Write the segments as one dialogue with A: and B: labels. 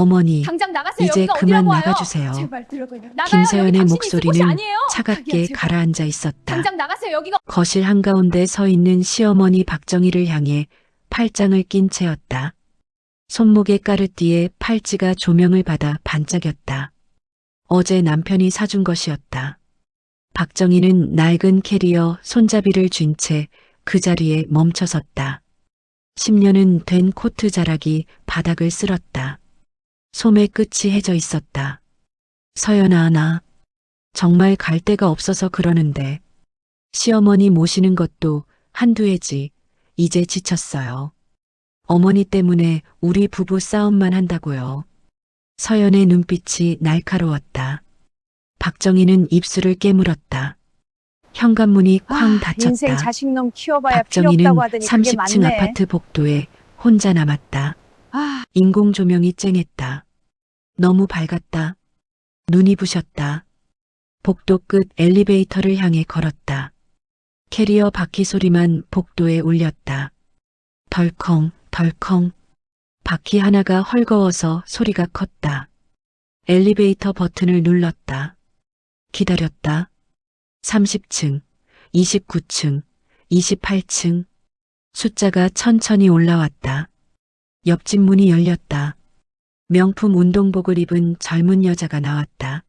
A: 어머니,
B: 당장 나가세요.
A: 이제
B: 여기가
A: 그만
B: 어디라고 와요?
A: 나가주세요.
B: 제발 들어가요. 나가요.
A: 김서연의
B: 여기 당신이 있을 곳이
A: 목소리는
B: 아니에요.
A: 차갑게
B: 자기야, 제발.
A: 가라앉아 있었다.
B: 당장 나가세요. 여기가
A: 거실 한가운데 서 있는 시어머니 박정희를 향해 팔짱을 낀 채였다. 손목의 까르띠에 팔찌가 조명을 받아 반짝였다. 어제 남편이 사준 것이었다. 박정희는 낡은 캐리어 손잡이를 쥔 채 그 자리에 멈춰섰다. 10년은 된 코트 자락이 바닥을 쓸었다. 소매 끝이 해져 있었다. 서연아, 나 정말 갈 데가 없어서 그러는데 시어머니 모시는 것도 한두 해지. 이제 지쳤어요. 어머니 때문에 우리 부부 싸움만 한다고요. 서연의 눈빛이 날카로웠다. 박정희는 입술을 깨물었다. 현관문이 쾅 닫혔다.
C: 인생 자식놈 키워봐야 필요
A: 박정희는
C: 없다고 하더니 그게
A: 30층
C: 맞네.
A: 아파트 복도에 혼자 남았다.
C: 아,
A: 인공 조명이 쨍했다. 너무 밝았다. 눈이 부셨다. 복도 끝 엘리베이터를 향해 걸었다. 캐리어 바퀴 소리만 복도에 울렸다. 덜컹 덜컹. 바퀴 하나가 헐거워서 소리가 컸다. 엘리베이터 버튼을 눌렀다. 기다렸다. 30층, 29층, 28층. 숫자가 천천히 올라왔다. 옆집 문이 열렸다. 명품 운동복을 입은 젊은 여자가 나왔다.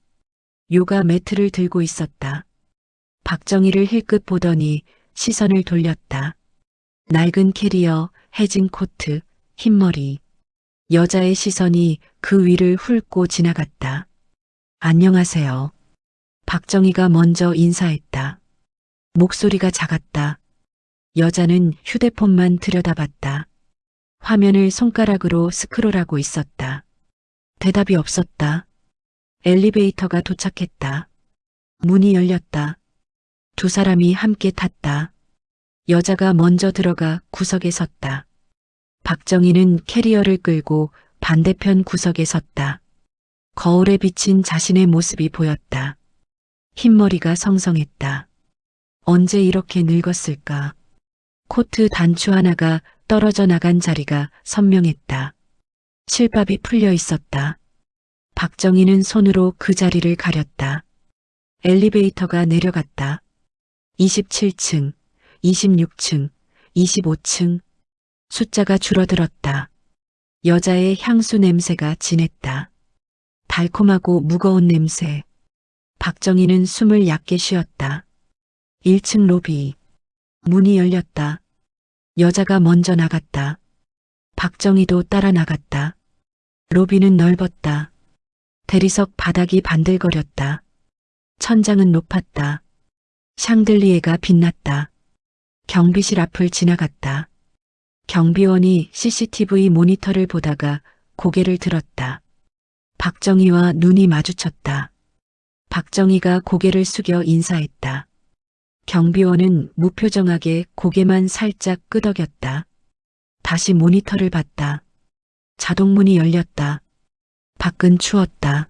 A: 요가 매트를 들고 있었다. 박정희를 힐끗 보더니 시선을 돌렸다. 낡은 캐리어, 해진 코트, 흰머리. 여자의 시선이 그 위를 훑고 지나갔다. 안녕하세요. 박정희가 먼저 인사했다. 목소리가 작았다. 여자는 휴대폰만 들여다봤다. 화면을 손가락으로 스크롤하고 있었다. 대답이 없었다. 엘리베이터가 도착했다. 문이 열렸다. 두 사람이 함께 탔다. 여자가 먼저 들어가 구석에 섰다. 박정희는 캐리어를 끌고 반대편 구석에 섰다. 거울에 비친 자신의 모습이 보였다. 흰머리가 성성했다. 언제 이렇게 늙었을까? 코트 단추 하나가 떨어져 나간 자리가 선명했다. 실밥이 풀려 있었다. 박정희는 손으로 그 자리를 가렸다. 엘리베이터가 내려갔다. 27층, 26층, 25층. 숫자가 줄어들었다. 여자의 향수 냄새가 진했다. 달콤하고 무거운 냄새. 박정희는 숨을 얕게 쉬었다. 1층 로비. 문이 열렸다. 여자가 먼저 나갔다. 박정희도 따라 나갔다. 로비는 넓었다. 대리석 바닥이 반들거렸다. 천장은 높았다. 샹들리에가 빛났다. 경비실 앞을 지나갔다. 경비원이 CCTV 모니터를 보다가 고개를 들었다. 박정희와 눈이 마주쳤다. 박정희가 고개를 숙여 인사했다. 경비원은 무표정하게 고개만 살짝 끄덕였다. 다시 모니터를 봤다. 자동문이 열렸다. 밖은 추웠다.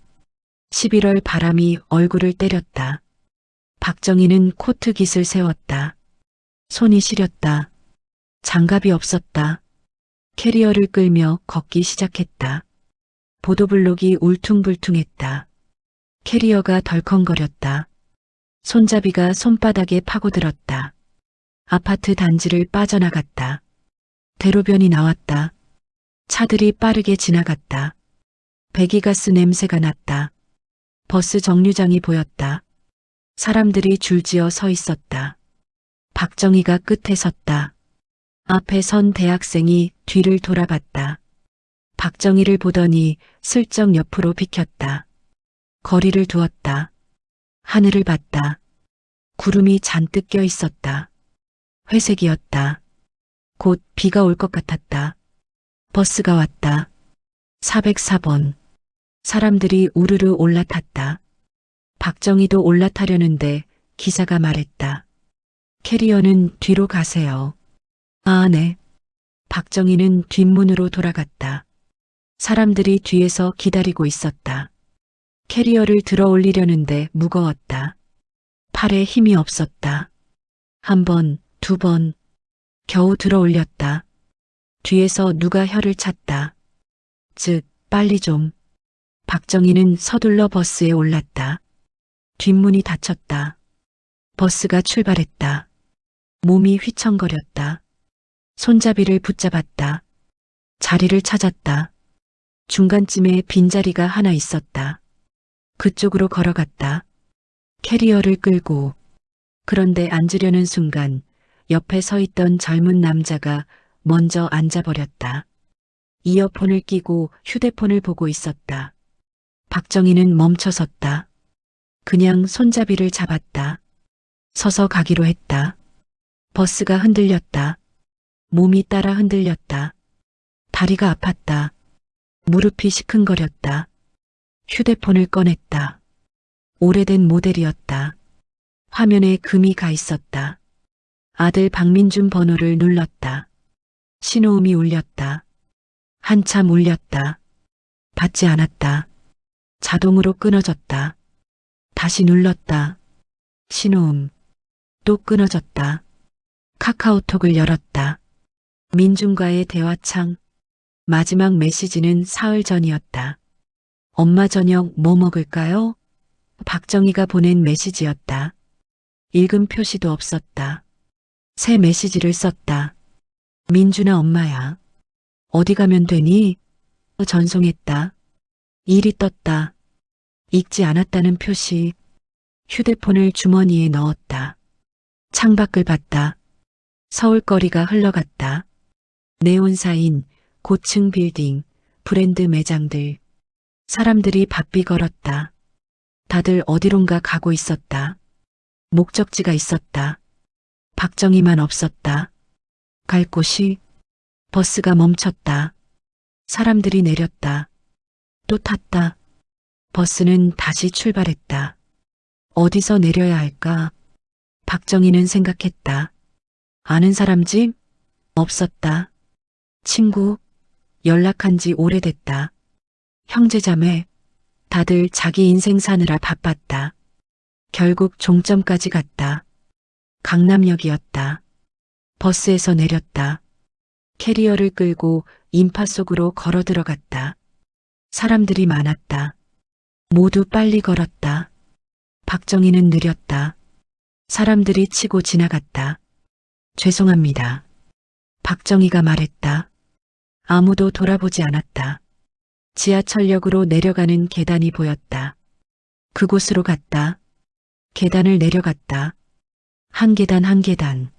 A: 11월 바람이 얼굴을 때렸다. 박정희는 코트 깃을 세웠다. 손이 시렸다. 장갑이 없었다. 캐리어를 끌며 걷기 시작했다. 보도블록이 울퉁불퉁했다. 캐리어가 덜컹거렸다. 손잡이가 손바닥에 파고들었다. 아파트 단지를 빠져나갔다. 대로변이 나왔다. 차들이 빠르게 지나갔다. 배기가스 냄새가 났다. 버스 정류장이 보였다. 사람들이 줄지어 서 있었다. 박정희가 끝에 섰다. 앞에 선 대학생이 뒤를 돌아봤다. 박정희를 보더니 슬쩍 옆으로 비켰다. 거리를 두었다. 하늘을 봤다. 구름이 잔뜩 껴 있었다. 회색이었다. 곧 비가 올 것 같았다. 버스가 왔다. 404번. 사람들이 우르르 올라탔다. 박정희도 올라타려는데 기사가 말했다. 캐리어는 뒤로 가세요. 아, 네. 박정희는 뒷문으로 돌아갔다. 사람들이 뒤에서 기다리고 있었다. 캐리어를 들어 올리려는데 무거웠다. 팔에 힘이 없었다. 한 번, 두 번, 겨우 들어 올렸다. 뒤에서 누가 혀를 찼다. 즉, 빨리 좀. 박정희는 서둘러 버스에 올랐다. 뒷문이 닫혔다. 버스가 출발했다. 몸이 휘청거렸다. 손잡이를 붙잡았다. 자리를 찾았다. 중간쯤에 빈자리가 하나 있었다. 그쪽으로 걸어갔다. 캐리어를 끌고. 그런데 앉으려는 순간 옆에 서 있던 젊은 남자가 먼저 앉아버렸다. 이어폰을 끼고 휴대폰을 보고 있었다. 박정희는 멈춰섰다. 그냥 손잡이를 잡았다. 서서 가기로 했다. 버스가 흔들렸다. 몸이 따라 흔들렸다. 다리가 아팠다. 무릎이 시큰거렸다. 휴대폰을 꺼냈다. 오래된 모델이었다. 화면에 금이 가 있었다. 아들 박민준 번호를 눌렀다. 신호음이 울렸다. 한참 울렸다. 받지 않았다. 자동으로 끊어졌다. 다시 눌렀다. 신호음. 또 끊어졌다. 카카오톡을 열었다. 민준과의 대화창. 마지막 메시지는 사흘 전이었다. 엄마 저녁 뭐 먹을까요? 박정희가 보낸 메시지였다. 읽은 표시도 없었다. 새 메시지를 썼다. 민준아 엄마야. 어디 가면 되니? 전송했다. 일이 떴다. 읽지 않았다는 표시. 휴대폰을 주머니에 넣었다. 창밖을 봤다. 서울거리가 흘러갔다. 네온사인, 고층 빌딩, 브랜드 매장들. 사람들이 바삐 걸었다. 다들 어디론가 가고 있었다. 목적지가 있었다. 박정희만 없었다. 갈 곳이. 버스가 멈췄다. 사람들이 내렸다. 또 탔다. 버스는 다시 출발했다. 어디서 내려야 할까? 박정희는 생각했다. 아는 사람 집? 없었다. 친구? 연락한 지 오래됐다. 형제자매? 다들 자기 인생 사느라 바빴다. 결국 종점까지 갔다. 강남역이었다. 버스에서 내렸다. 캐리어를 끌고 인파 속으로 걸어 들어갔다. 사람들이 많았다. 모두 빨리 걸었다. 박정희는 느렸다. 사람들이 치고 지나갔다. 죄송합니다. 박정희가 말했다. 아무도 돌아보지 않았다. 지하철역으로 내려가는 계단이 보였다. 그곳으로 갔다. 계단을 내려갔다. 한 계단 한 계단.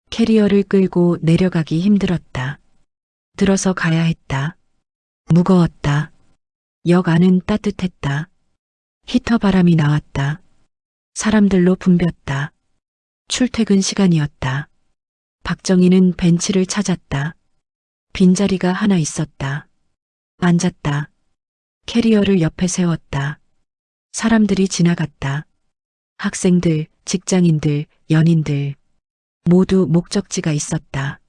A: 캐리어를 끌고 내려가기 힘들었다. 들어서 가야 했다. 무거웠다. 역 안은 따뜻했다. 히터 바람이 나왔다. 사람들로 붐볐다. 출퇴근 시간이었다. 박정희는 벤치를 찾았다. 빈자리가 하나 있었다. 앉았다. 캐리어를 옆에 세웠다. 사람들이 지나갔다. 학생들, 직장인들, 연인들. 모두 목적지가 있었다.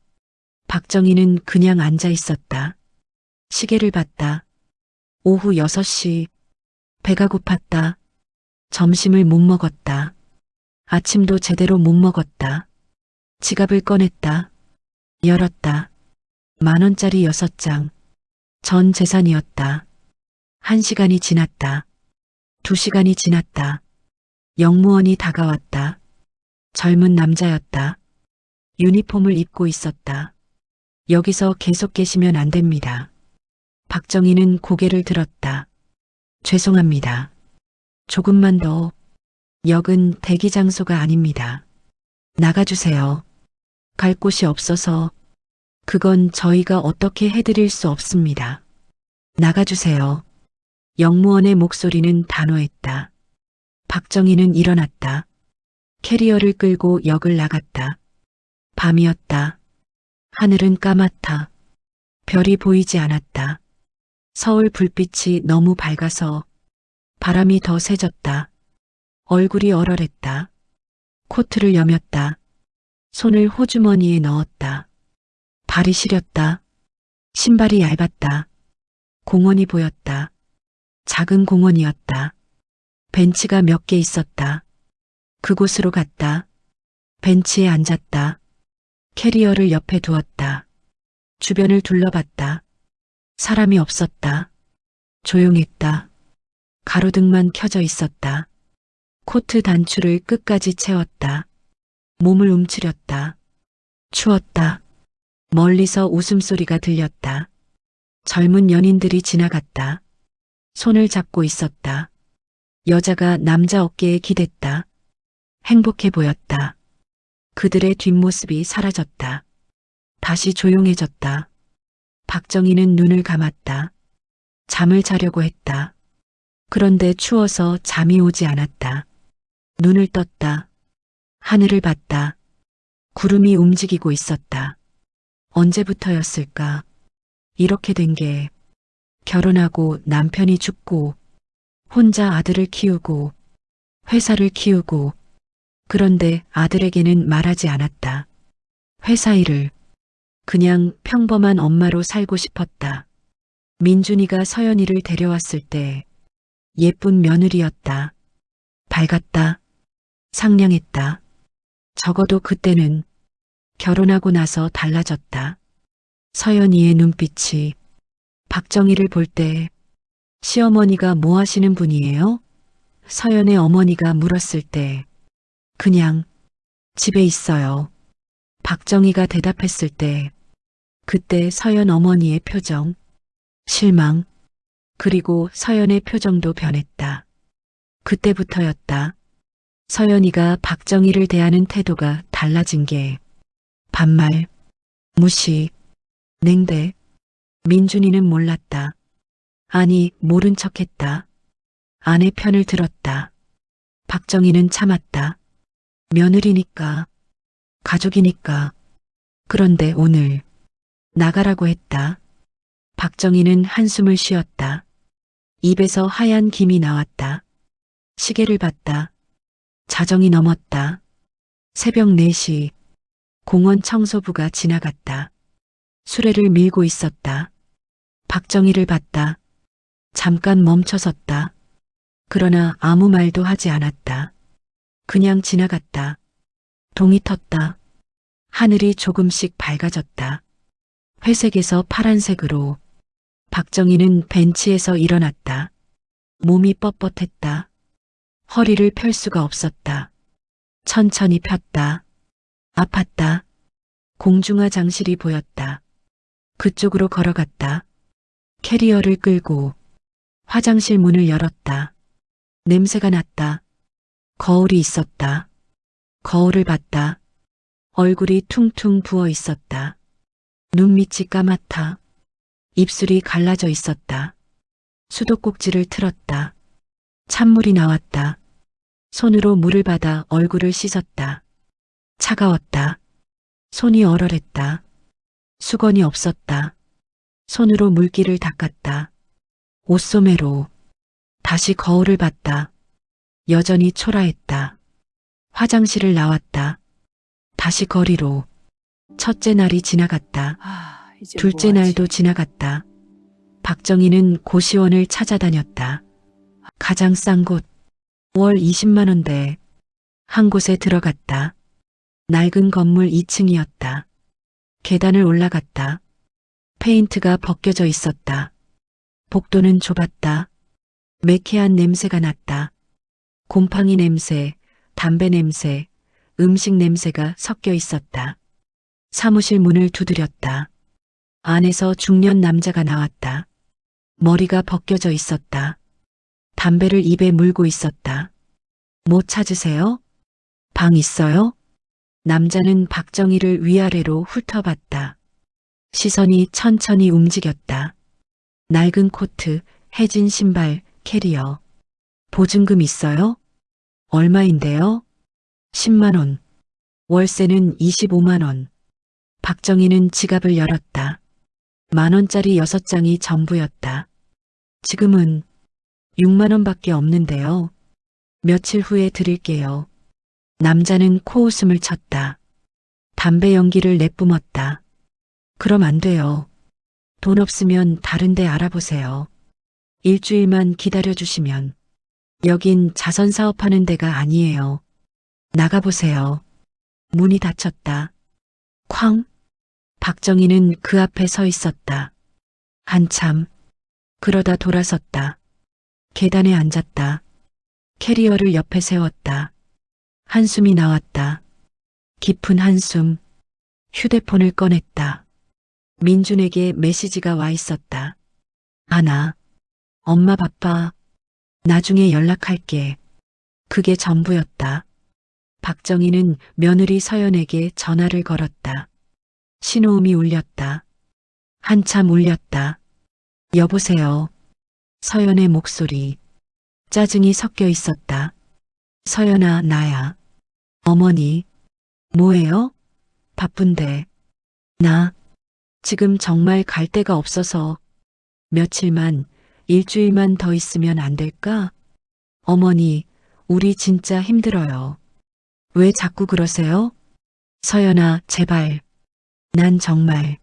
A: 박정희는 그냥 앉아 있었다. 시계를 봤다. 오후 6시. 배가 고팠다. 점심을 못 먹었다. 아침도 제대로 못 먹었다. 지갑을 꺼냈다. 열었다. 10,000원짜리 6장. 전 재산이었다. 1시간이 지났다. 2시간이 지났다. 영무원이 다가왔다. 젊은 남자였다. 유니폼을 입고 있었다. 여기서 계속 계시면 안 됩니다. 박정희는 고개를 들었다. 죄송합니다. 조금만 더. 역은 대기 장소가 아닙니다. 나가주세요. 갈 곳이 없어서. 그건 저희가 어떻게 해드릴 수 없습니다. 나가주세요. 영무원의 목소리는 단호했다. 박정희는 일어났다. 캐리어를 끌고 역을 나갔다. 밤이었다. 하늘은 까맣다. 별이 보이지 않았다. 서울 불빛이 너무 밝아서 바람이 더 세졌다. 얼굴이 얼얼했다. 코트를 여몄다. 손을 호주머니에 넣었다. 발이 시렸다. 신발이 얇았다. 공원이 보였다. 작은 공원이었다. 벤치가 몇 개 있었다. 그곳으로 갔다. 벤치에 앉았다. 캐리어를 옆에 두었다. 주변을 둘러봤다. 사람이 없었다. 조용했다. 가로등만 켜져 있었다. 코트 단추를 끝까지 채웠다. 몸을 움츠렸다. 추웠다. 멀리서 웃음소리가 들렸다. 젊은 연인들이 지나갔다. 손을 잡고 있었다. 여자가 남자 어깨에 기댔다. 행복해 보였다. 그들의 뒷모습이 사라졌다. 다시 조용해졌다. 박정희는 눈을 감았다. 잠을 자려고 했다. 그런데 추워서 잠이 오지 않았다. 눈을 떴다. 하늘을 봤다. 구름이 움직이고 있었다. 언제부터였을까? 이렇게 된 게 결혼하고 남편이 죽고 혼자 아들을 키우고 회사를 키우고 그런데 아들에게는 말하지 않았다. 회사 일을 그냥 평범한 엄마로 살고 싶었다. 민준이가 서연이를 데려왔을 때 예쁜 며느리였다. 밝았다. 상냥했다. 적어도 그때는 결혼하고 나서 달라졌다. 서연이의 눈빛이 박정희를 볼 때 시어머니가 뭐 하시는 분이에요? 서연의 어머니가 물었을 때 그냥 집에 있어요. 박정희가 대답했을 때 그때 서연 어머니의 표정, 실망, 그리고 서연의 표정도 변했다. 그때부터였다. 서연이가 박정희를 대하는 태도가 달라진 게 반말, 무시, 냉대. 민준이는 몰랐다. 아니, 모른 척했다. 아내 편을 들었다. 박정희는 참았다. 며느리니까, 가족이니까. 그런데 오늘 나가라고 했다. 박정희는 한숨을 쉬었다. 입에서 하얀 김이 나왔다. 시계를 봤다. 자정이 넘었다. 새벽 4시 공원 청소부가 지나갔다. 수레를 밀고 있었다. 박정희를 봤다. 잠깐 멈춰섰다. 그러나 아무 말도 하지 않았다. 그냥 지나갔다. 동이 텄다. 하늘이 조금씩 밝아졌다. 회색에서 파란색으로. 박정희는 벤치에서 일어났다. 몸이 뻣뻣했다. 허리를 펼 수가 없었다. 천천히 폈다. 아팠다. 공중화 장실이 보였다. 그쪽으로 걸어갔다. 캐리어를 끌고 화장실 문을 열었다. 냄새가 났다. 거울이 있었다. 거울을 봤다. 얼굴이 퉁퉁 부어 있었다. 눈밑이 까맣다. 입술이 갈라져 있었다. 수도꼭지를 틀었다. 찬물이 나왔다. 손으로 물을 받아 얼굴을 씻었다. 차가웠다. 손이 얼얼했다. 수건이 없었다. 손으로 물기를 닦았다. 옷소매로 다시 거울을 봤다. 여전히 초라했다. 화장실을 나왔다. 다시 거리로. 첫째 날이 지나갔다.
C: 이제
A: 둘째
C: 뭐 하지?
A: 날도 지나갔다. 박정희는 고시원을 찾아다녔다. 가장 싼 곳, 월 20만 원대. 한 곳에 들어갔다. 낡은 건물 2층이었다. 계단을 올라갔다. 페인트가 벗겨져 있었다. 복도는 좁았다. 매캐한 냄새가 났다. 곰팡이 냄새, 담배 냄새, 음식 냄새가 섞여 있었다. 사무실 문을 두드렸다. 안에서 중년 남자가 나왔다. 머리가 벗겨져 있었다. 담배를 입에 물고 있었다. 뭐 찾으세요? 방 있어요? 남자는 박정희를 위아래로 훑어봤다. 시선이 천천히 움직였다. 낡은 코트, 해진 신발, 캐리어. 보증금 있어요? 얼마인데요? 10만 원. 월세는 25만 원. 박정희는 지갑을 열었다. 10,000원짜리 6장이 전부였다. 지금은 6만 원밖에 없는데요. 며칠 후에 드릴게요. 남자는 코웃음을 쳤다. 담배 연기를 내뿜었다. 그럼 안 돼요. 돈 없으면 다른 데 알아보세요. 일주일만 기다려주시면. 여긴 자선 사업하는 데가 아니에요. 나가보세요. 문이 닫혔다. 쾅! 박정희는 그 앞에 서 있었다. 한참. 그러다 돌아섰다. 계단에 앉았다. 캐리어를 옆에 세웠다. 한숨이 나왔다. 깊은 한숨. 휴대폰을 꺼냈다. 민준에게 메시지가 와 있었다. 아나, 엄마 바빠. 나중에 연락할게. 그게 전부였다. 박정희는 며느리 서연에게 전화를 걸었다. 신호음이 울렸다. 한참 울렸다. 여보세요. 서연의 목소리. 짜증이 섞여 있었다. 서연아, 나야. 어머니. 뭐해요? 바쁜데. 나 지금 정말 갈 데가 없어서 며칠만, 일주일만 더 있으면 안 될까? 어머니, 우리 진짜 힘들어요. 왜 자꾸 그러세요? 서연아, 제발. 난 정말.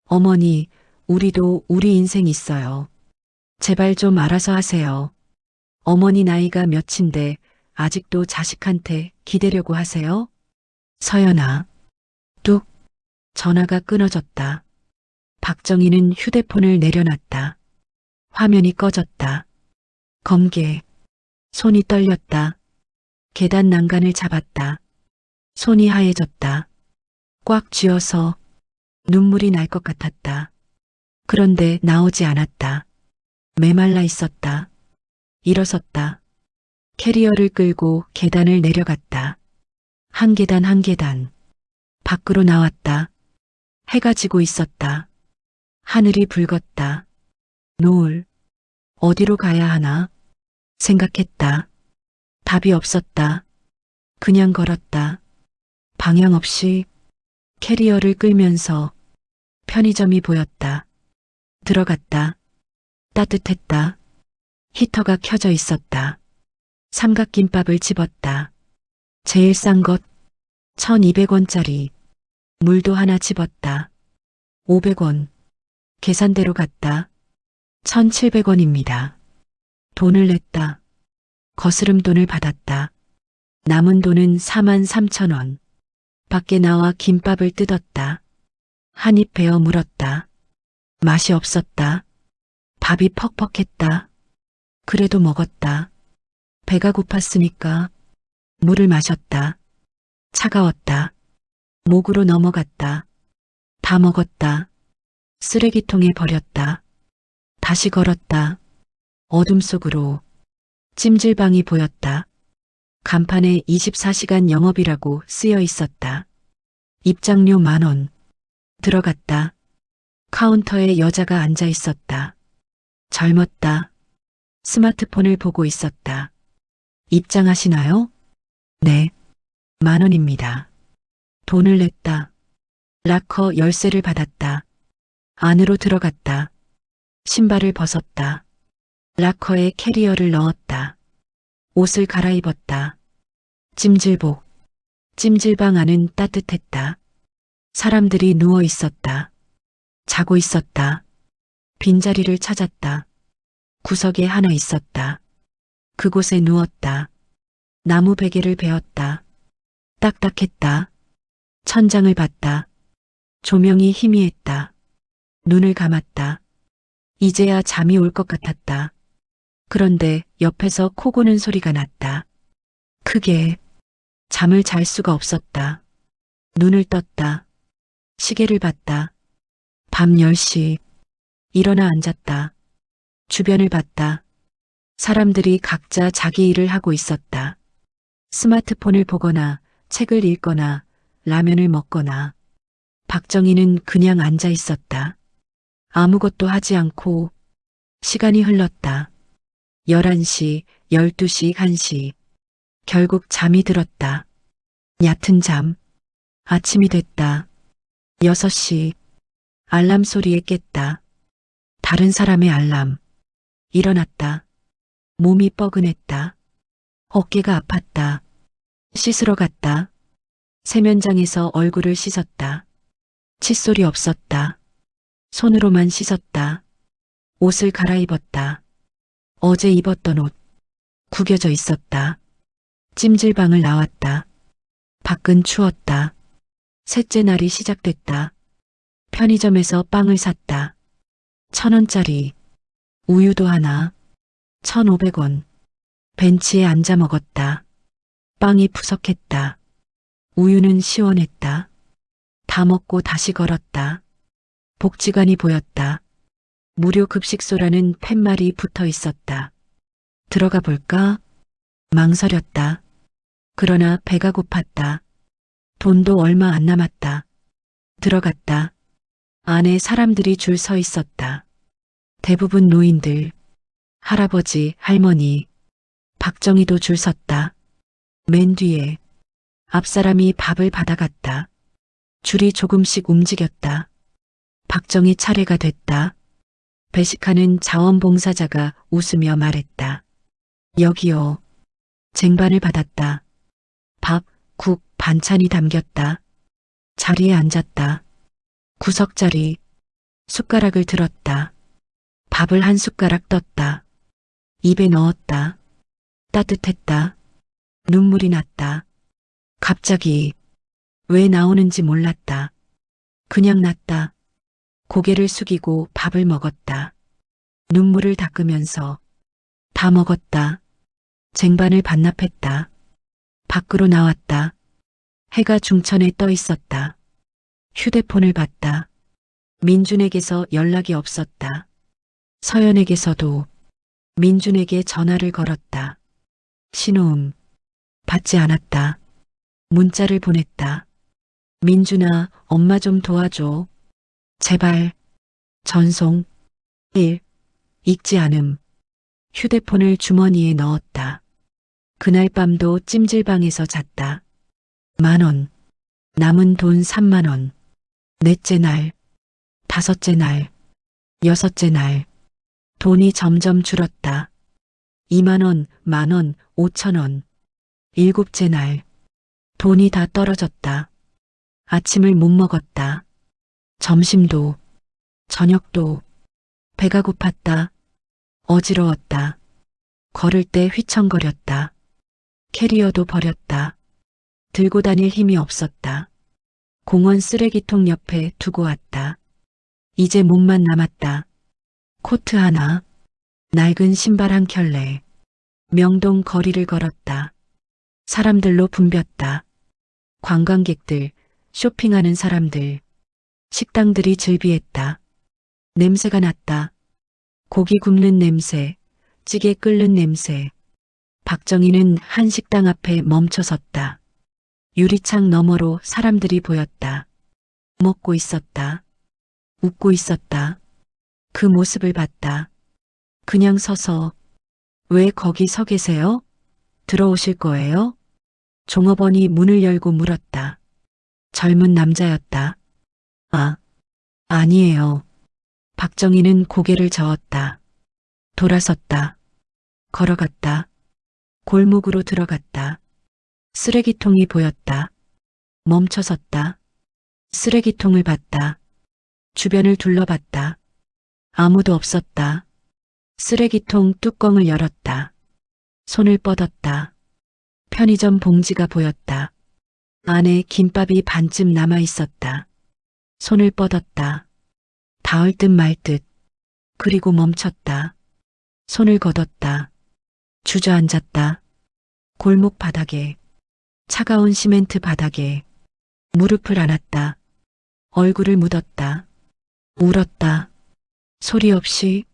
A: 어머니, 우리도 우리 인생 있어요. 제발 좀 알아서 하세요. 어머니 나이가 몇인데 아직도 자식한테 기대려고 하세요? 서연아. 뚝. 전화가 끊어졌다. 박정희는 휴대폰을 내려놨다. 화면이 꺼졌다. 검게. 손이 떨렸다. 계단 난간을 잡았다. 손이 하얘졌다. 꽉 쥐어서 눈물이 날 것 같았다. 그런데 나오지 않았다. 메말라 있었다. 일어섰다. 캐리어를 끌고 계단을 내려갔다. 한 계단 한 계단. 밖으로 나왔다. 해가 지고 있었다. 하늘이 붉었다. 노을. 어디로 가야 하나? 생각했다. 답이 없었다. 그냥 걸었다. 방향 없이 캐리어를 끌면서 편의점이 보였다. 들어갔다. 따뜻했다. 히터가 켜져 있었다. 삼각김밥을 집었다. 제일 싼 것 1200원짜리. 물도 하나 집었다. 500원. 계산대로 갔다. 1700원입니다. 돈을 냈다. 거스름 돈을 받았다. 남은 돈은 43,000원. 밖에 나와 김밥을 뜯었다. 한 입 베어 물었다. 맛이 없었다. 밥이 퍽퍽했다. 그래도 먹었다. 배가 고팠으니까 물을 마셨다. 차가웠다. 목으로 넘어갔다. 다 먹었다. 쓰레기통에 버렸다. 다시 걸었다. 어둠 속으로 찜질방이 보였다. 간판에 24시간 영업이라고 쓰여 있었다. 입장료 10,000원. 들어갔다. 카운터에 여자가 앉아 있었다. 젊었다. 스마트폰을 보고 있었다. 입장하시나요? 네. 10,000원입니다. 돈을 냈다. 락커 열쇠를 받았다. 안으로 들어갔다. 신발을 벗었다. 락커에 캐리어를 넣었다. 옷을 갈아입었다. 찜질복. 찜질방 안은 따뜻했다. 사람들이 누워 있었다. 자고 있었다. 빈자리를 찾았다. 구석에 하나 있었다. 그곳에 누웠다. 나무 베개를 베었다. 딱딱했다. 천장을 봤다. 조명이 희미했다. 눈을 감았다. 이제야 잠이 올 것 같았다. 그런데 옆에서 코 고는 소리가 났다. 크게. 잠을 잘 수가 없었다. 눈을 떴다. 시계를 봤다. 밤 10시. 일어나 앉았다. 주변을 봤다. 사람들이 각자 자기 일을 하고 있었다. 스마트폰을 보거나 책을 읽거나 라면을 먹거나. 박정희는 그냥 앉아 있었다. 아무것도 하지 않고. 시간이 흘렀다. 11시, 12시, 1시. 결국 잠이 들었다. 얕은 잠. 아침이 됐다. 6시. 알람 소리에 깼다. 다른 사람의 알람. 일어났다. 몸이 뻐근했다. 어깨가 아팠다. 씻으러 갔다. 세면장에서 얼굴을 씻었다. 칫솔이 없었다. 손으로만 씻었다. 옷을 갈아입었다. 어제 입었던 옷. 구겨져 있었다. 찜질방을 나왔다. 밖은 추웠다. 셋째 날이 시작됐다. 편의점에서 빵을 샀다. 1,000원짜리. 우유도 하나. 1,500원. 벤치에 앉아 먹었다. 빵이 푸석했다. 우유는 시원했다. 다 먹고 다시 걸었다. 복지관이 보였다. 무료 급식소라는 팻말이 붙어 있었다. 들어가 볼까? 망설였다. 그러나 배가 고팠다. 돈도 얼마 안 남았다. 들어갔다. 안에 사람들이 줄 서 있었다. 대부분 노인들, 할아버지, 할머니, 박정희도 줄 섰다. 맨 뒤에 앞사람이 밥을 받아갔다. 줄이 조금씩 움직였다. 박정희 차례가 됐다. 배식하는 자원봉사자가 웃으며 말했다. 여기요. 쟁반을 받았다. 밥, 국, 반찬이 담겼다. 자리에 앉았다. 구석자리, 숟가락을 들었다. 밥을 한 숟가락 떴다. 입에 넣었다. 따뜻했다. 눈물이 났다. 갑자기 왜 나오는지 몰랐다. 그냥 났다. 고개를 숙이고 밥을 먹었다. 눈물을 닦으면서 다 먹었다. 쟁반을 반납했다. 밖으로 나왔다. 해가 중천에 떠 있었다. 휴대폰을 봤다. 민준에게서 연락이 없었다. 서연에게서도. 민준에게 전화를 걸었다. 신호음. 받지 않았다. 문자를 보냈다. 민준아, 엄마 좀 도와줘. 제발. 전송. 1. 읽지 않음. 휴대폰을 주머니에 넣었다. 그날 밤도 찜질방에서 잤다. 10,000원. 남은 돈 30,000원. 넷째 날. 다섯째 날. 여섯째 날. 돈이 점점 줄었다. 20,000원, 10,000원, 5,000원. 일곱째 날. 돈이 다 떨어졌다. 아침을 못 먹었다. 점심도, 저녁도. 배가 고팠다. 어지러웠다. 걸을 때 휘청거렸다. 캐리어도 버렸다. 들고 다닐 힘이 없었다. 공원 쓰레기통 옆에 두고 왔다. 이제 몸만 남았다. 코트 하나, 낡은 신발 한 켤레. 명동 거리를 걸었다. 사람들로 붐볐다. 관광객들, 쇼핑하는 사람들, 식당들이 즐비했다. 냄새가 났다. 고기 굽는 냄새, 찌개 끓는 냄새. 박정희는 한 식당 앞에 멈춰섰다. 유리창 너머로 사람들이 보였다. 먹고 있었다. 웃고 있었다. 그 모습을 봤다. 그냥 서서 왜 거기 서 계세요? 들어오실 거예요? 종업원이 문을 열고 물었다. 젊은 남자였다. 아, 아니에요. 박정희는 고개를 저었다. 돌아섰다. 걸어갔다. 골목으로 들어갔다. 쓰레기통이 보였다. 멈춰섰다. 쓰레기통을 봤다. 주변을 둘러봤다. 아무도 없었다. 쓰레기통 뚜껑을 열었다. 손을 뻗었다. 편의점 봉지가 보였다. 안에 김밥이 반쯤 남아 있었다. 손을 뻗었다. 닿을 듯 말 듯. 그리고 멈췄다. 손을 걷었다. 주저앉았다. 골목 바닥에, 차가운 시멘트 바닥에 무릎을 안았다. 얼굴을 묻었다. 울었다. 소리 없이.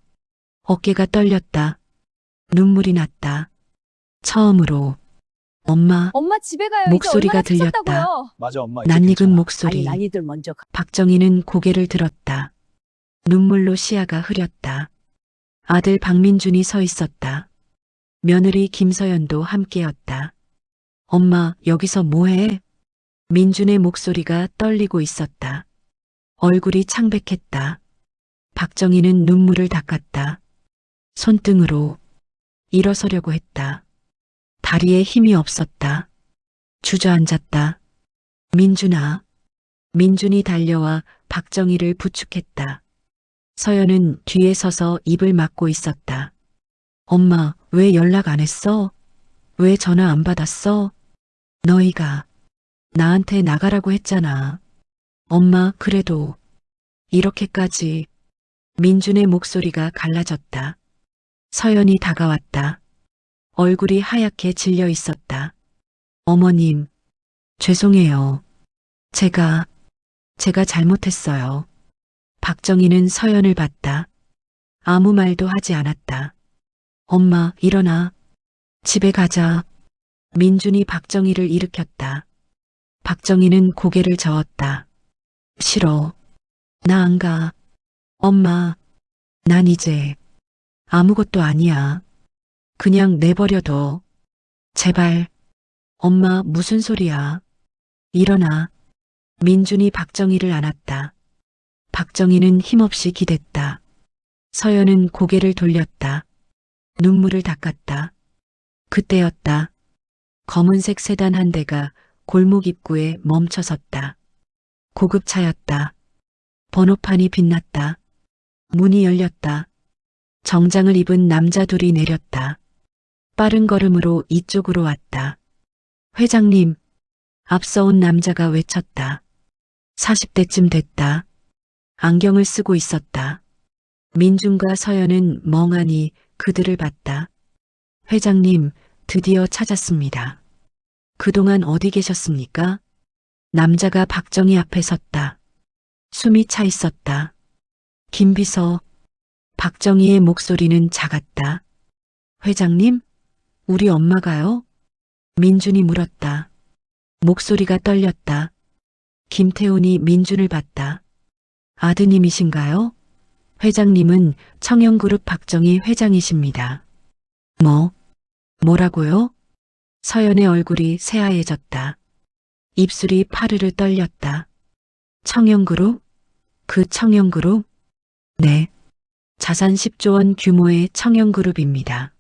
A: 어깨가 떨렸다. 눈물이 났다. 처음으로 엄마
B: 엄마 집에 가요.
A: 목소리가
B: 이제 얼마나
A: 들렸다.
B: 지쳤다고요?
D: 맞아, 엄마. 이제
A: 낯익은
D: 괜찮아.
A: 목소리.
C: 난이들 먼저 가.
A: 박정희는 고개를 들었다. 눈물로 시야가 흐렸다. 아들 박민준이 서 있었다. 며느리 김서연도 함께였다. 엄마, 여기서 뭐해? 민준의 목소리가 떨리고 있었다. 얼굴이 창백했다. 박정희는 눈물을 닦았다. 손등으로 일어서려고 했다. 다리에 힘이 없었다. 주저앉았다. 민준아. 민준이 달려와 박정희를 부축했다. 서연은 뒤에 서서 입을 막고 있었다. 엄마, 왜 연락 안 했어? 왜 전화 안 받았어? 너희가 나한테 나가라고 했잖아. 엄마, 그래도 이렇게까지. 민준의 목소리가 갈라졌다. 서연이 다가왔다. 얼굴이 하얗게 질려 있었다. 어머님, 죄송해요. 제가 잘못했어요. 박정희는 서연을 봤다. 아무 말도 하지 않았다. 엄마, 일어나. 집에 가자. 민준이 박정희를 일으켰다. 박정희는 고개를 저었다. 싫어. 나 안 가. 엄마, 난 이제 아무것도 아니야. 그냥 내버려둬. 제발. 엄마, 무슨 소리야. 일어나. 민준이 박정희를 안았다. 박정희는 힘없이 기댔다. 서연은 고개를 돌렸다. 눈물을 닦았다. 그때였다. 검은색 세단 한 대가 골목 입구에 멈춰섰다. 고급차였다. 번호판이 빛났다. 문이 열렸다. 정장을 입은 남자 둘이 내렸다. 빠른 걸음으로 이쪽으로 왔다. 회장님, 앞서 온 남자가 외쳤다. 40대쯤 됐다. 안경을 쓰고 있었다. 민준과 서연은 멍하니 그들을 봤다. 회장님, 드디어 찾았습니다. 그동안 어디 계셨습니까? 남자가 박정희 앞에 섰다. 숨이 차 있었다. 김비서. 박정희의 목소리는 작았다. 회장님? 우리 엄마가요? 민준이 물었다. 목소리가 떨렸다. 김태훈이 민준을 봤다. 아드님이신가요? 회장님은 청영그룹 박정희 회장이십니다. 뭐라고요? 서연의 얼굴이 새하얘졌다. 입술이 파르르 떨렸다. 청영그룹? 그 청영그룹? 네. 자산 10조 원 규모의 청영그룹입니다.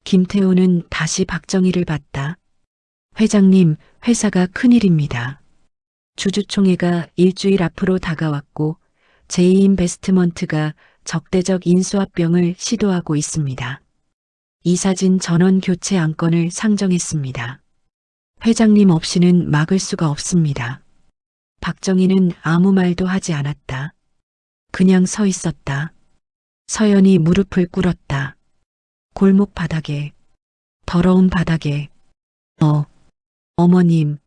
A: 김태호는 다시 박정희를 봤다. 회장님, 회사가 큰일입니다. 주주총회가 일주일 앞으로 다가왔고 제이인베스트먼트가 적대적 인수합병을 시도하고 있습니다. 이사진 전원 교체 안건을 상정했습니다. 회장님 없이는 막을 수가 없습니다. 박정희는 아무 말도 하지 않았다. 그냥 서 있었다. 서연이 무릎을 꿇었다. 골목 바닥에, 더러운 바닥에. 어머님,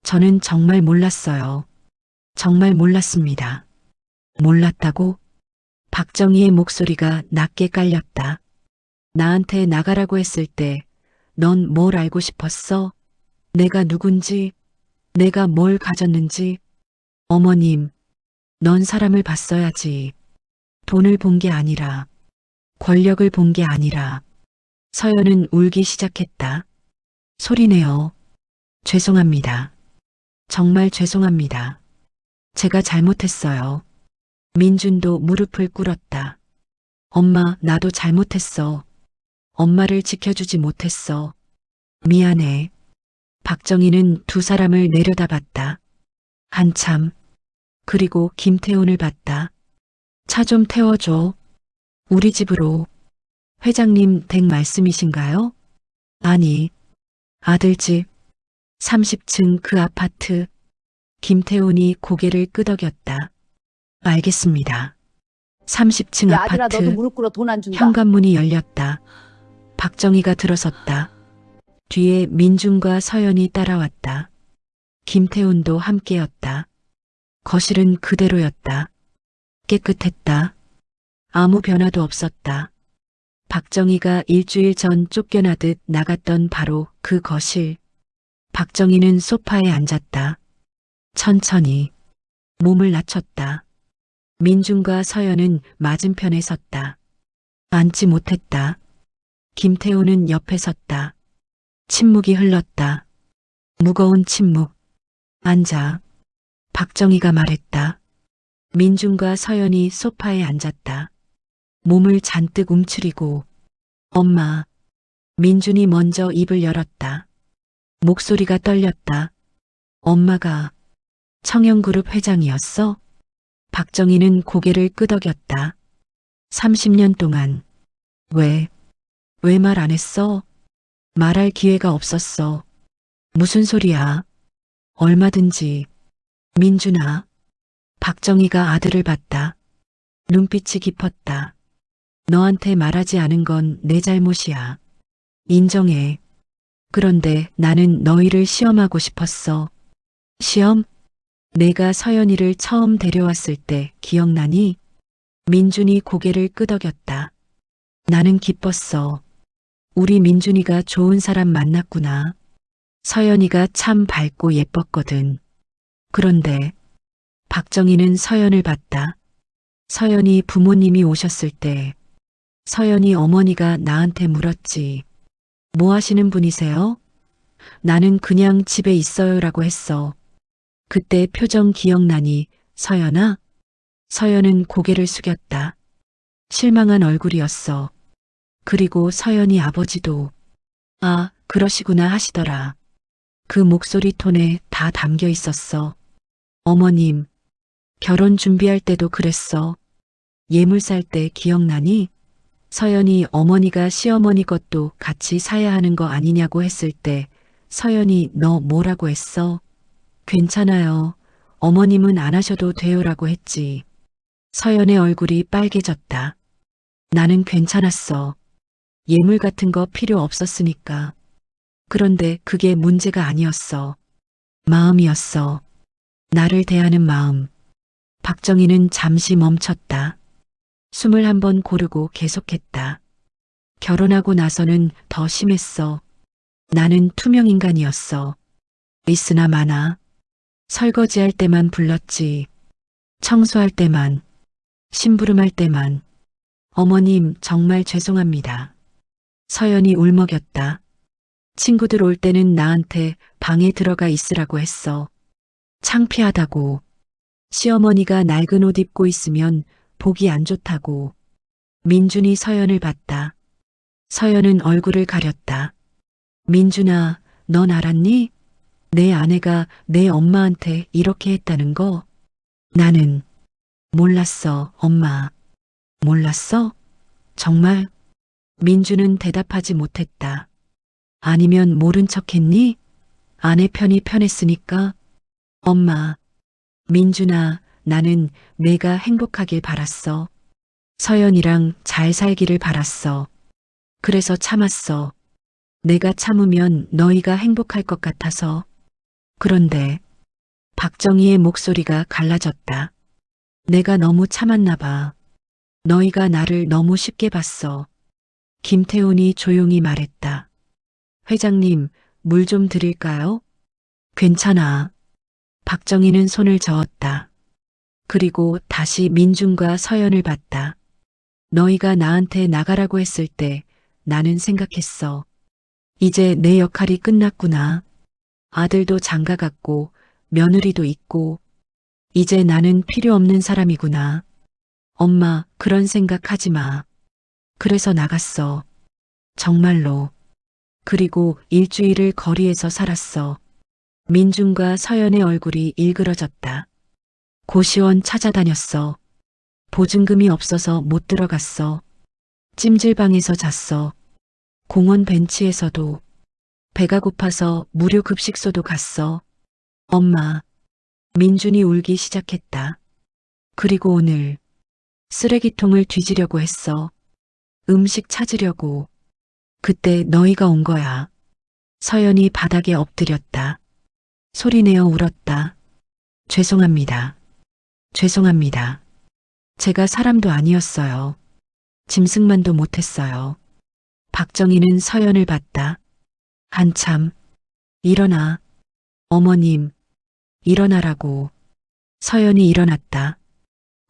A: 저는 정말 몰랐어요. 정말 몰랐습니다. 몰랐다고? 박정희의 목소리가 낮게 깔렸다. 나한테 나가라고 했을 때 넌 뭘 알고 싶었어? 내가 누군지, 내가 뭘 가졌는지. 어머님, 넌 사람을 봤어야지. 돈을 본 게 아니라, 권력을 본 게 아니라. 서연은 울기 시작했다. 소리내어. 죄송합니다. 정말 죄송합니다. 제가 잘못했어요. 민준도 무릎을 꿇었다. 엄마, 나도 잘못했어. 엄마를 지켜주지 못했어. 미안해. 박정희는 두 사람을 내려다봤다. 한참. 그리고 김태훈을 봤다. 차 좀 태워줘. 우리 집으로. 회장님 댁 말씀이신가요? 아니, 아들 집. 30층 그 아파트. 김태훈이 고개를 끄덕였다. 알겠습니다. 30층
C: 야, 아들아,
A: 아파트.
C: 너도 무릎 꿇어 돈 안 준다.
A: 현관문이 열렸다. 박정희가 들어섰다. 뒤에 민준과 서연이 따라왔다. 김태훈도 함께였다. 거실은 그대로였다. 깨끗했다. 아무 변화도 없었다. 박정희가 일주일 전 쫓겨나듯 나갔던 바로 그 거실. 박정희는 소파에 앉았다. 천천히 몸을 낮췄다. 민준과 서연은 맞은편에 섰다. 앉지 못했다. 김태호는 옆에 섰다. 침묵이 흘렀다. 무거운 침묵. 앉아. 박정희가 말했다. 민준과 서연이 소파에 앉았다. 몸을 잔뜩 움츠리고. 엄마. 민준이 먼저 입을 열었다. 목소리가 떨렸다. 엄마가 청영그룹 회장이었어? 박정희는 고개를 끄덕였다. 30년 동안. 왜 말 안 했어? 말할 기회가 없었어. 무슨 소리야? 얼마든지. 민준아. 박정희가 아들을 봤다. 눈빛이 깊었다. 너한테 말하지 않은 건 내 잘못이야. 인정해. 그런데 나는 너희를 시험하고 싶었어. 시험? 내가 서연이를 처음 데려왔을 때 기억나니? 민준이 고개를 끄덕였다. 나는 기뻤어. 우리 민준이가 좋은 사람 만났구나. 서연이가 참 밝고 예뻤거든. 그런데 박정희는 서연을 봤다. 서연이 부모님이 오셨을 때 서연이 어머니가 나한테 물었지. 뭐 하시는 분이세요? 나는 그냥 집에 있어요라고 했어. 그때 표정 기억나니, 서연아? 서연은 고개를 숙였다. 실망한 얼굴이었어. 그리고 서연이 아버지도, 아, 그러시구나 하시더라. 그 목소리 톤에 다 담겨 있었어. 어머님, 결혼 준비할 때도 그랬어. 예물 살 때 기억나니? 서연이 어머니가 시어머니 것도 같이 사야 하는 거 아니냐고 했을 때 서연이 너 뭐라고 했어? 괜찮아요. 어머님은 안 하셔도 돼요라고 했지. 서연의 얼굴이 빨개졌다. 나는 괜찮았어. 예물 같은 거 필요 없었으니까. 그런데 그게 문제가 아니었어. 마음이었어. 나를 대하는 마음. 박정희는 잠시 멈췄다. 숨을 한번 고르고 계속했다. 결혼하고 나서는 더 심했어. 나는 투명 인간이었어. 있으나 마나. 설거지할 때만 불렀지. 청소할 때만. 심부름할 때만. 어머님 정말 죄송합니다. 서연이 울먹였다. 친구들 올 때는 나한테 방에 들어가 있으라고 했어. 창피하다고. 시어머니가 낡은 옷 입고 있으면 보기 안 좋다고. 민준이 서연을 봤다. 서연은 얼굴을 가렸다. 민준아, 넌 알았니? 내 아내가 내 엄마한테 이렇게 했다는 거? 나는 몰랐어, 엄마. 몰랐어? 정말? 민주는 대답하지 못했다. 아니면 모른 척 했니? 아내 편이 편했으니까? 엄마. 민준아, 나는 내가 행복하길 바랐어. 서연이랑 잘 살기를 바랐어. 그래서 참았어. 내가 참으면 너희가 행복할 것 같아서. 그런데 박정희의 목소리가 갈라졌다. 내가 너무 참았나 봐. 너희가 나를 너무 쉽게 봤어. 김태훈이 조용히 말했다. 회장님, 물 좀 드릴까요? 괜찮아. 박정희는 손을 저었다. 그리고 다시 민준과 서연을 봤다. 너희가 나한테 나가라고 했을 때 나는 생각했어. 이제 내 역할이 끝났구나. 아들도 장가갔고 며느리도 있고 이제 나는 필요 없는 사람이구나. 엄마, 그런 생각 하지 마. 그래서 나갔어. 정말로. 그리고 일주일을 거리에서 살았어. 민준과 서연의 얼굴이 일그러졌다. 고시원 찾아다녔어. 보증금이 없어서 못 들어갔어. 찜질방에서 잤어. 공원 벤치에서도. 배가 고파서 무료 급식소도 갔어. 엄마. 민준이 울기 시작했다. 그리고 오늘 쓰레기통을 뒤지려고 했어. 음식 찾으려고. 그때 너희가 온 거야. 서연이 바닥에 엎드렸다. 소리내어 울었다. 죄송합니다. 죄송합니다. 제가 사람도 아니었어요. 짐승만도 못했어요. 박정희는 서연을 봤다. 한참. 일어나. 어머님. 일어나라고. 서연이 일어났다.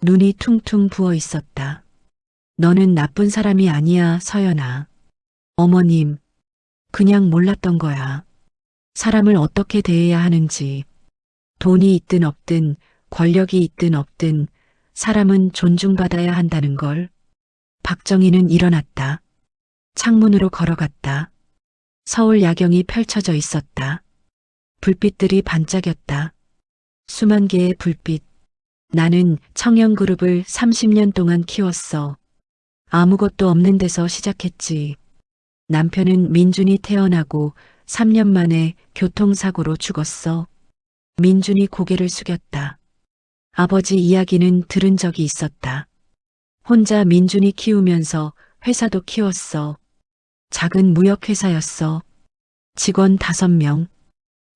A: 눈이 퉁퉁 부어 있었다. 너는 나쁜 사람이 아니야, 서연아. 어머님. 그냥 몰랐던 거야. 사람을 어떻게 대해야 하는지. 돈이 있든 없든, 권력이 있든 없든, 사람은 존중받아야 한다는 걸. 박정희는 일어났다. 창문으로 걸어갔다. 서울 야경이 펼쳐져 있었다. 불빛들이 반짝였다. 수만 개의 불빛. 나는 청년그룹을 30년 동안 키웠어. 아무것도 없는 데서 시작했지. 남편은 민준이 태어나고 3년 만에 교통사고로 죽었어. 민준이 고개를 숙였다. 아버지 이야기는 들은 적이 있었다. 혼자 민준이 키우면서 회사도 키웠어. 작은 무역회사였어. 직원 5명.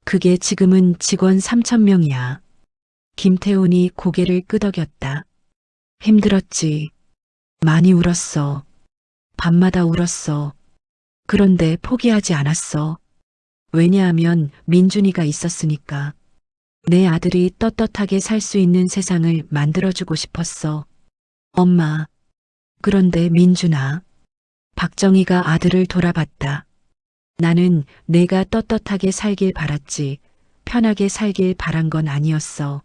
A: 그게 지금은 직원 3,000명이야. 김태훈이 고개를 끄덕였다. 힘들었지. 많이 울었어. 밤마다 울었어. 그런데 포기하지 않았어. 왜냐하면 민준이가 있었으니까. 내 아들이 떳떳하게 살 수 있는 세상을 만들어주고 싶었어. 엄마. 그런데 민준아. 박정희가 아들을 돌아봤다. 나는 내가 떳떳하게 살길 바랐지, 편하게 살길 바란 건 아니었어.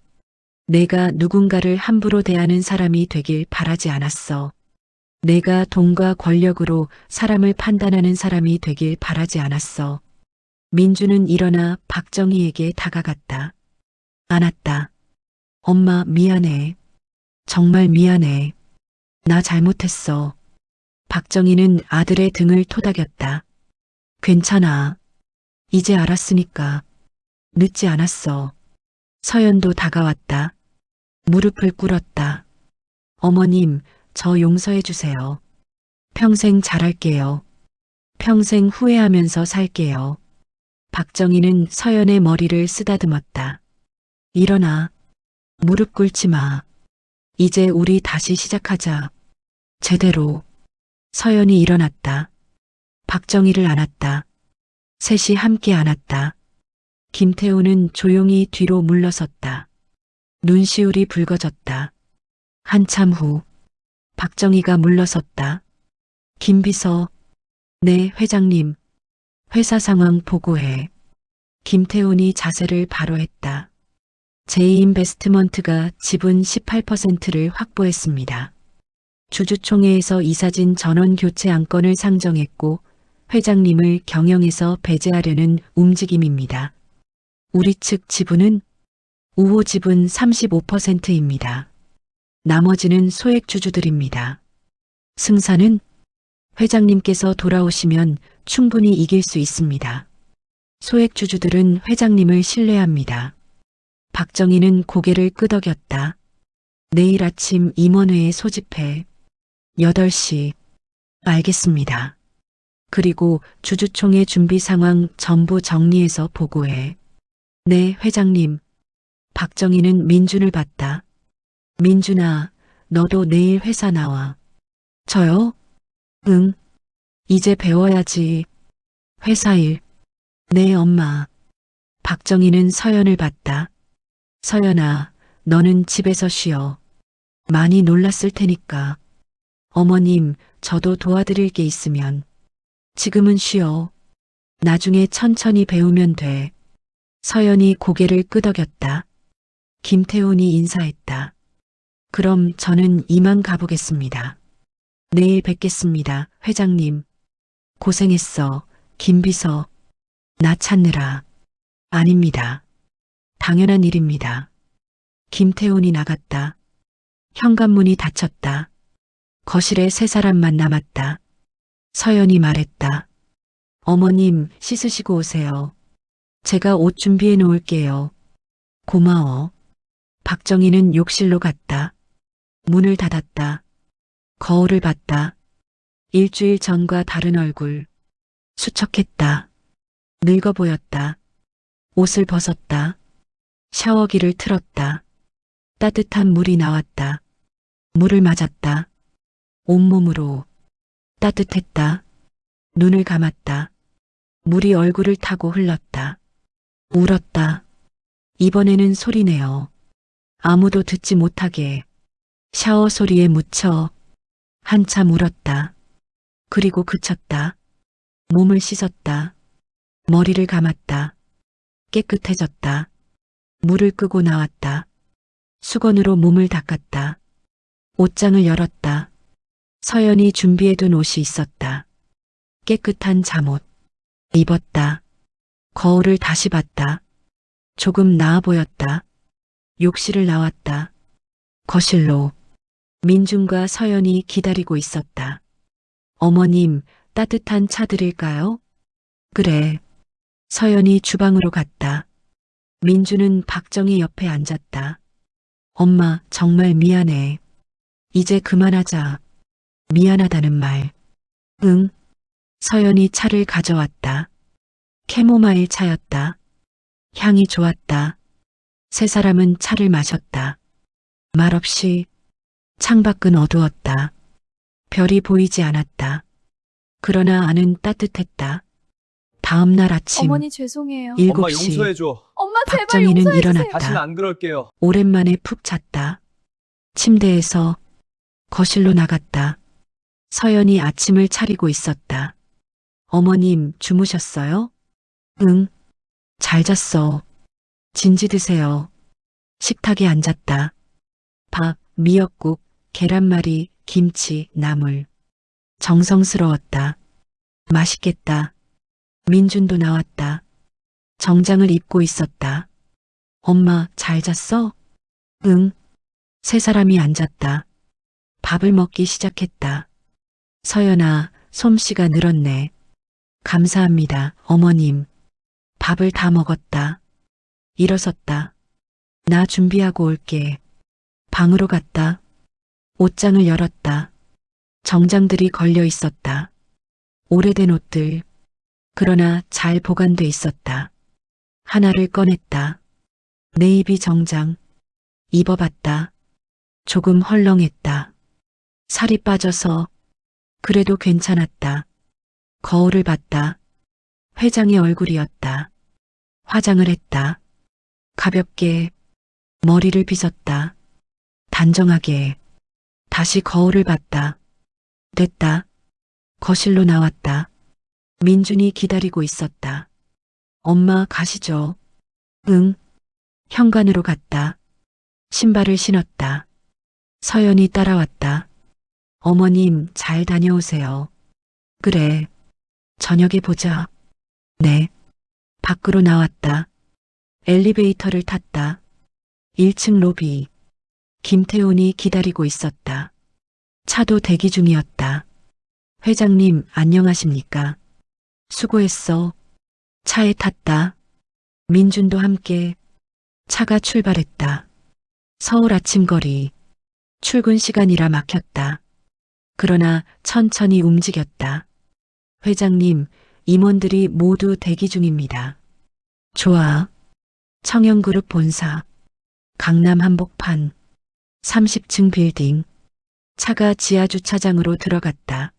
A: 내가 누군가를 함부로 대하는 사람이 되길 바라지 않았어. 내가 돈과 권력으로 사람을 판단하는 사람이 되길 바라지 않았어. 민주는 일어나 박정희에게 다가갔다. 안았다. 엄마 미안해. 정말 미안해. 나 잘못했어. 박정희는 아들의 등을 토닥였다. 괜찮아. 이제 알았으니까. 늦지 않았어. 서연도 다가왔다. 무릎을 꿇었다. 어머님, 저 용서해 주세요. 평생 잘할게요. 평생 후회하면서 살게요. 박정희는 서연의 머리를 쓰다듬었다. 일어나. 무릎 꿇지 마. 이제 우리 다시 시작하자. 제대로. 서연이 일어났다. 박정희를 안았다. 셋이 함께 안았다. 김태우는 조용히 뒤로 물러섰다. 눈시울이 붉어졌다. 한참 후 박정희가 물러섰다. 김비서, 네 회장님, 회사 상황 보고해. 김태훈이 자세를 바로 했다. 제이인베스트먼트가 지분 18%를 확보했습니다. 주주총회에서 이사진 전원 교체 안건을 상정했고 회장님을 경영에서 배제하려는 움직임입니다. 우리 측 지분은 우호 지분 35%입니다. 나머지는 소액 주주들입니다. 승산은 회장님께서 돌아오시면 충분히 이길 수 있습니다. 소액 주주들은 회장님을 신뢰합니다. 박정희는 고개를 끄덕였다. 내일 아침 임원회에 소집해. 8시. 알겠습니다. 그리고 주주총회 준비 상황 전부 정리해서 보고해. 네, 회장님. 박정희는 민준을 봤다. 민준아, 너도 내일 회사 나와. 저요? 응. 이제 배워야지. 회사 일. 네, 엄마. 박정희는 서연을 봤다. 서연아, 너는 집에서 쉬어. 많이 놀랐을 테니까. 어머님, 저도 도와드릴 게 있으면. 지금은 쉬어. 나중에 천천히 배우면 돼. 서연이 고개를 끄덕였다. 김태훈이 인사했다. 그럼 저는 이만 가보겠습니다. 내일 뵙겠습니다, 회장님. 고생했어, 김비서. 나 찾느라. 아닙니다. 당연한 일입니다. 김태훈이 나갔다. 현관문이 닫혔다. 거실에 3사람만 남았다. 서연이 말했다. 어머님, 씻으시고 오세요. 제가 옷 준비해 놓을게요. 고마워. 박정희는 욕실로 갔다. 문을 닫았다. 거울을 봤다. 일주일 전과 다른 얼굴. 수척했다. 늙어 보였다. 옷을 벗었다. 샤워기를 틀었다. 따뜻한 물이 나왔다. 물을 맞았다. 온몸으로. 따뜻했다. 눈을 감았다. 물이 얼굴을 타고 흘렀다. 울었다. 이번에는 소리내어. 아무도 듣지 못하게. 샤워 소리에 묻혀. 한참 울었다. 그리고 그쳤다. 몸을 씻었다. 머리를 감았다. 깨끗해졌다. 물을 끄고 나왔다. 수건으로 몸을 닦았다. 옷장을 열었다. 서연이 준비해둔 옷이 있었다. 깨끗한 잠옷. 입었다. 거울을 다시 봤다. 조금 나아 보였다. 욕실을 나왔다. 거실로. 민준과 서연이 기다리고 있었다. 어머님, 따뜻한 차 드릴까요? 그래. 서연이 주방으로 갔다. 민준은 박정희 옆에 앉았다. 엄마, 정말 미안해. 이제 그만하자. 미안하다는 말. 응. 서연이 차를 가져왔다. 캐모마일 차였다. 향이 좋았다. 세 사람은 차를 마셨다. 말없이 창밖은 어두웠다. 별이 보이지 않았다. 그러나 안은 따뜻했다. 다음 날 아침
C: 어머니 죄송해요.
A: 7시
D: 엄마 용서해줘.
B: 엄마 제발
A: 박정희는
B: 용서해 주세요.
A: 일어났다.
D: 다시는 안 그럴게요.
A: 오랜만에 푹 잤다. 침대에서 거실로 나갔다. 서연이 아침을 차리고 있었다. 어머님 주무셨어요? 응. 잘 잤어. 진지 드세요. 식탁에 앉았다. 밥, 미역국, 계란말이, 김치, 나물. 정성스러웠다. 맛있겠다. 민준도 나왔다. 정장을 입고 있었다. 엄마 잘 잤어? 응. 세 사람이 앉았다. 밥을 먹기 시작했다. 서연아, 솜씨가 늘었네. 감사합니다, 어머님. 밥을 다 먹었다. 일어섰다. 나 준비하고 올게. 방으로 갔다. 옷장을 열었다. 정장들이 걸려 있었다. 오래된 옷들. 그러나 잘 보관돼 있었다. 하나를 꺼냈다. 네이비 정장. 입어봤다. 조금 헐렁했다. 살이 빠져서 그래도 괜찮았다. 거울을 봤다. 회장의 얼굴이었다. 화장을 했다. 가볍게 머리를 빗었다. 단정하게 다시 거울을 봤다. 됐다. 거실로 나왔다. 민준이 기다리고 있었다. 엄마 가시죠. 응. 현관으로 갔다. 신발을 신었다. 서연이 따라왔다. 어머님 잘 다녀오세요. 그래. 저녁에 보자. 네. 밖으로 나왔다. 엘리베이터를 탔다. 1층 로비. 김태훈이 기다리고 있었다. 차도 대기 중이었다. 회장님 안녕하십니까? 수고했어. 차에 탔다. 민준도 함께 차가 출발했다. 서울 아침거리. 출근 시간이라 막혔다. 그러나 천천히 움직였다. 회장님, 임원들이 모두 대기 중입니다. 좋아. 청영그룹 본사. 강남 한복판. 30층 빌딩. 차가 지하주차장으로 들어갔다.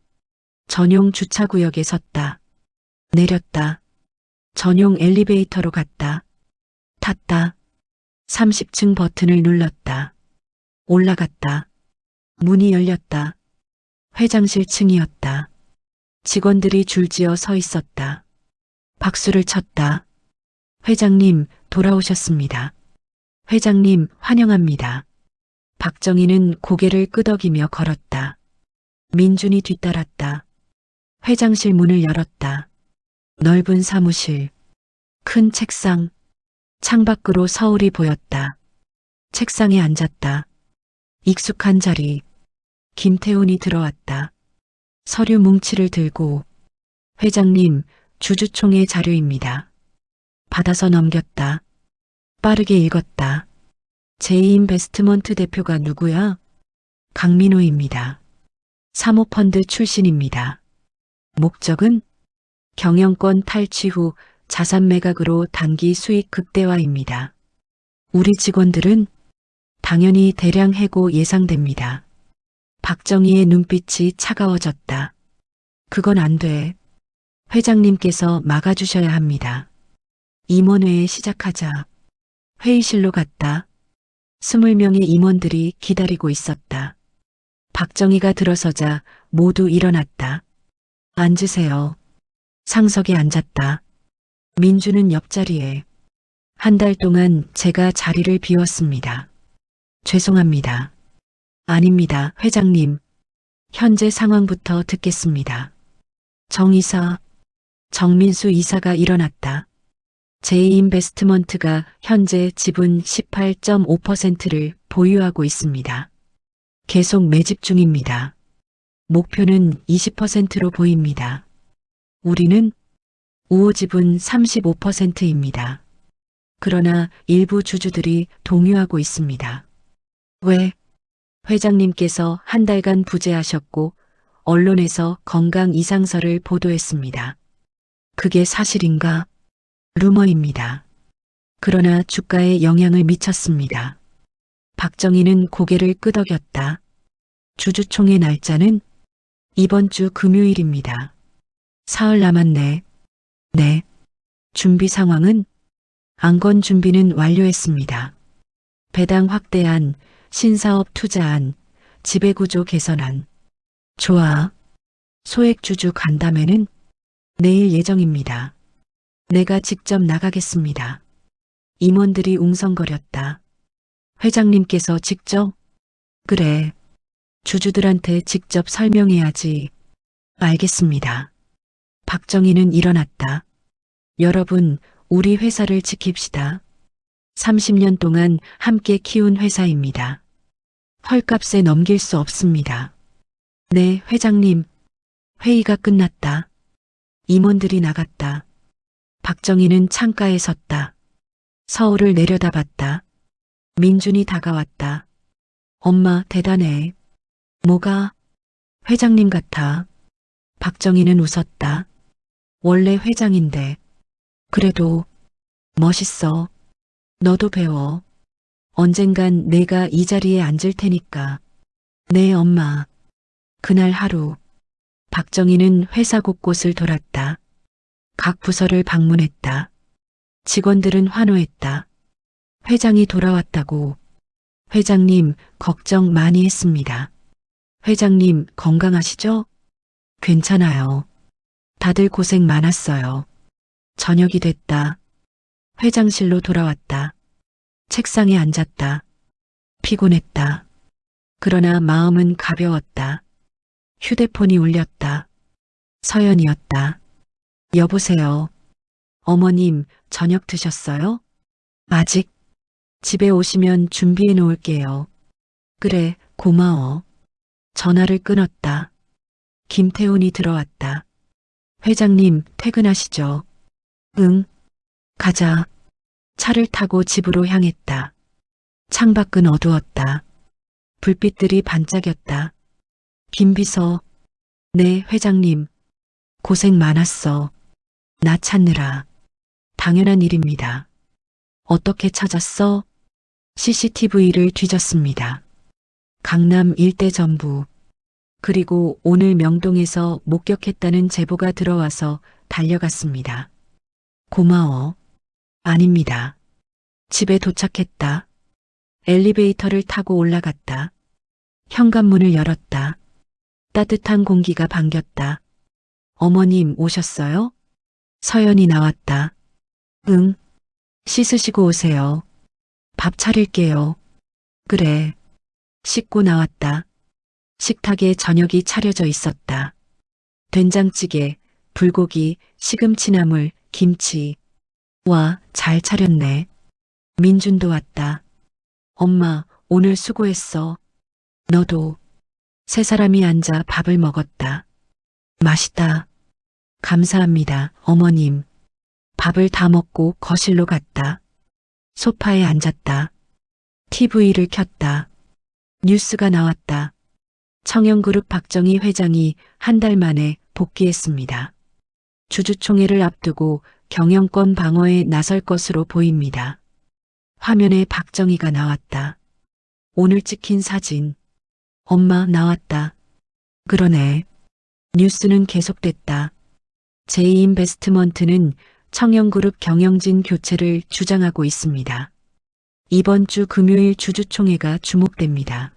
A: 전용 주차구역에 섰다. 내렸다. 전용 엘리베이터로 갔다. 탔다. 30층 버튼을 눌렀다. 올라갔다. 문이 열렸다. 회장실 층이었다. 직원들이 줄지어 서 있었다. 박수를 쳤다. 회장님 돌아오셨습니다. 회장님 환영합니다. 박정희는 고개를 끄덕이며 걸었다. 민준이 뒤따랐다. 회장실 문을 열었다. 넓은 사무실. 큰 책상. 창밖으로 서울이 보였다. 책상에 앉았다. 익숙한 자리. 김태훈이 들어왔다. 서류 뭉치를 들고 회장님 주주총회 자료입니다. 받아서 넘겼다. 빠르게 읽었다. 제이인베스트먼트 대표가 누구야? 강민호입니다. 사모펀드 출신입니다. 목적은 경영권 탈취 후 자산 매각으로 단기 수익 극대화입니다. 우리 직원들은 당연히 대량 해고 예상됩니다. 박정희의 눈빛이 차가워졌다. 그건 안 돼. 회장님께서 막아주셔야 합니다. 임원회에 시작하자. 회의실로 갔다. 20명의 임원들이 기다리고 있었다. 박정희가 들어서자 모두 일어났다. 앉으세요. 상석에 앉았다. 민주는 옆자리에. 한 달 동안 제가 자리를 비웠습니다. 죄송합니다. 아닙니다, 회장님. 현재 상황부터 듣겠습니다. 정 이사, 정민수 이사가 일어났다. 제이인베스트먼트가 현재 지분 18.5%를 보유하고 있습니다. 계속 매집 중입니다. 목표는 20%로 보입니다. 우리는 우호 지분 35%입니다. 그러나 일부 주주들이 동요하고 있습니다. 왜? 회장님께서 한 달간 부재하셨고 언론에서 건강 이상설을 보도했습니다. 그게 사실인가? 루머입니다. 그러나 주가에 영향을 미쳤습니다. 박정희는 고개를 끄덕였다. 주주총회 날짜는 이번 주 금요일입니다. 사흘 남았네. 네. 준비 상황은 안건 준비는 완료했습니다. 배당 확대안, 신사업 투자안, 지배구조 개선안. 좋아. 소액주주 간담회는 내일 예정입니다. 내가 직접 나가겠습니다. 임원들이 웅성거렸다. 회장님께서 직접? 그래. 주주들한테 직접 설명해야지. 알겠습니다. 박정희는 일어났다. 여러분, 우리 회사를 지킵시다. 30년 동안 함께 키운 회사입니다. 헐값에 넘길 수 없습니다. 네, 회장님. 회의가 끝났다. 임원들이 나갔다. 박정희는 창가에 섰다. 서울을 내려다봤다. 민준이 다가왔다. 엄마, 대단해. 뭐가? 회장님 같아. 박정희는 웃었다. 원래 회장인데. 그래도 멋있어. 너도 배워. 언젠간 내가 이 자리에 앉을 테니까. 네, 엄마. 그날 하루, 박정희는 회사 곳곳을 돌았다. 각 부서를 방문했다. 직원들은 환호했다. 회장이 돌아왔다고. 회장님, 걱정 많이 했습니다. 회장님, 건강하시죠? 괜찮아요. 다들 고생 많았어요. 저녁이 됐다. 회장실로 돌아왔다. 책상에 앉았다. 피곤했다. 그러나 마음은 가벼웠다. 휴대폰이 울렸다. 서연이었다. 여보세요. 어머님, 저녁 드셨어요? 아직? 집에 오시면 준비해 놓을게요. 그래, 고마워. 전화를 끊었다. 김태훈이 들어왔다. 회장님, 퇴근하시죠? 응. 가자. 차를 타고 집으로 향했다. 창밖은 어두웠다. 불빛들이 반짝였다. 김비서. 네, 회장님. 고생 많았어. 나 찾느라. 당연한 일입니다. 어떻게 찾았어? CCTV를 뒤졌습니다. 강남 일대 전부. 그리고 오늘 명동에서 목격했다는 제보가 들어와서 달려갔습니다. 고마워. 아닙니다. 집에 도착했다. 엘리베이터를 타고 올라갔다. 현관문을 열었다. 따뜻한 공기가 반겼다. 어머님 오셨어요? 서연이 나왔다. 응. 씻으시고 오세요. 밥 차릴게요. 그래. 씻고 나왔다. 식탁에 저녁이 차려져 있었다. 된장찌개, 불고기, 시금치나물, 김치. 와, 잘 차렸네. 민준도 왔다. 엄마, 오늘 수고했어. 너도. 세 사람이 앉아 밥을 먹었다. 맛있다. 감사합니다, 어머님. 밥을 다 먹고 거실로 갔다. 소파에 앉았다. TV를 켰다. 뉴스가 나왔다. 청영그룹 박정희 회장이 한 달 만에 복귀했습니다. 주주총회를 앞두고 경영권 방어에 나설 것으로 보입니다. 화면에 박정희가 나왔다. 오늘 찍힌 사진. 엄마 나왔다. 그러네. 뉴스는 계속됐다. 제이인베스트먼트는 청영그룹 경영진 교체를 주장하고 있습니다. 이번 주 금요일 주주총회가 주목됩니다.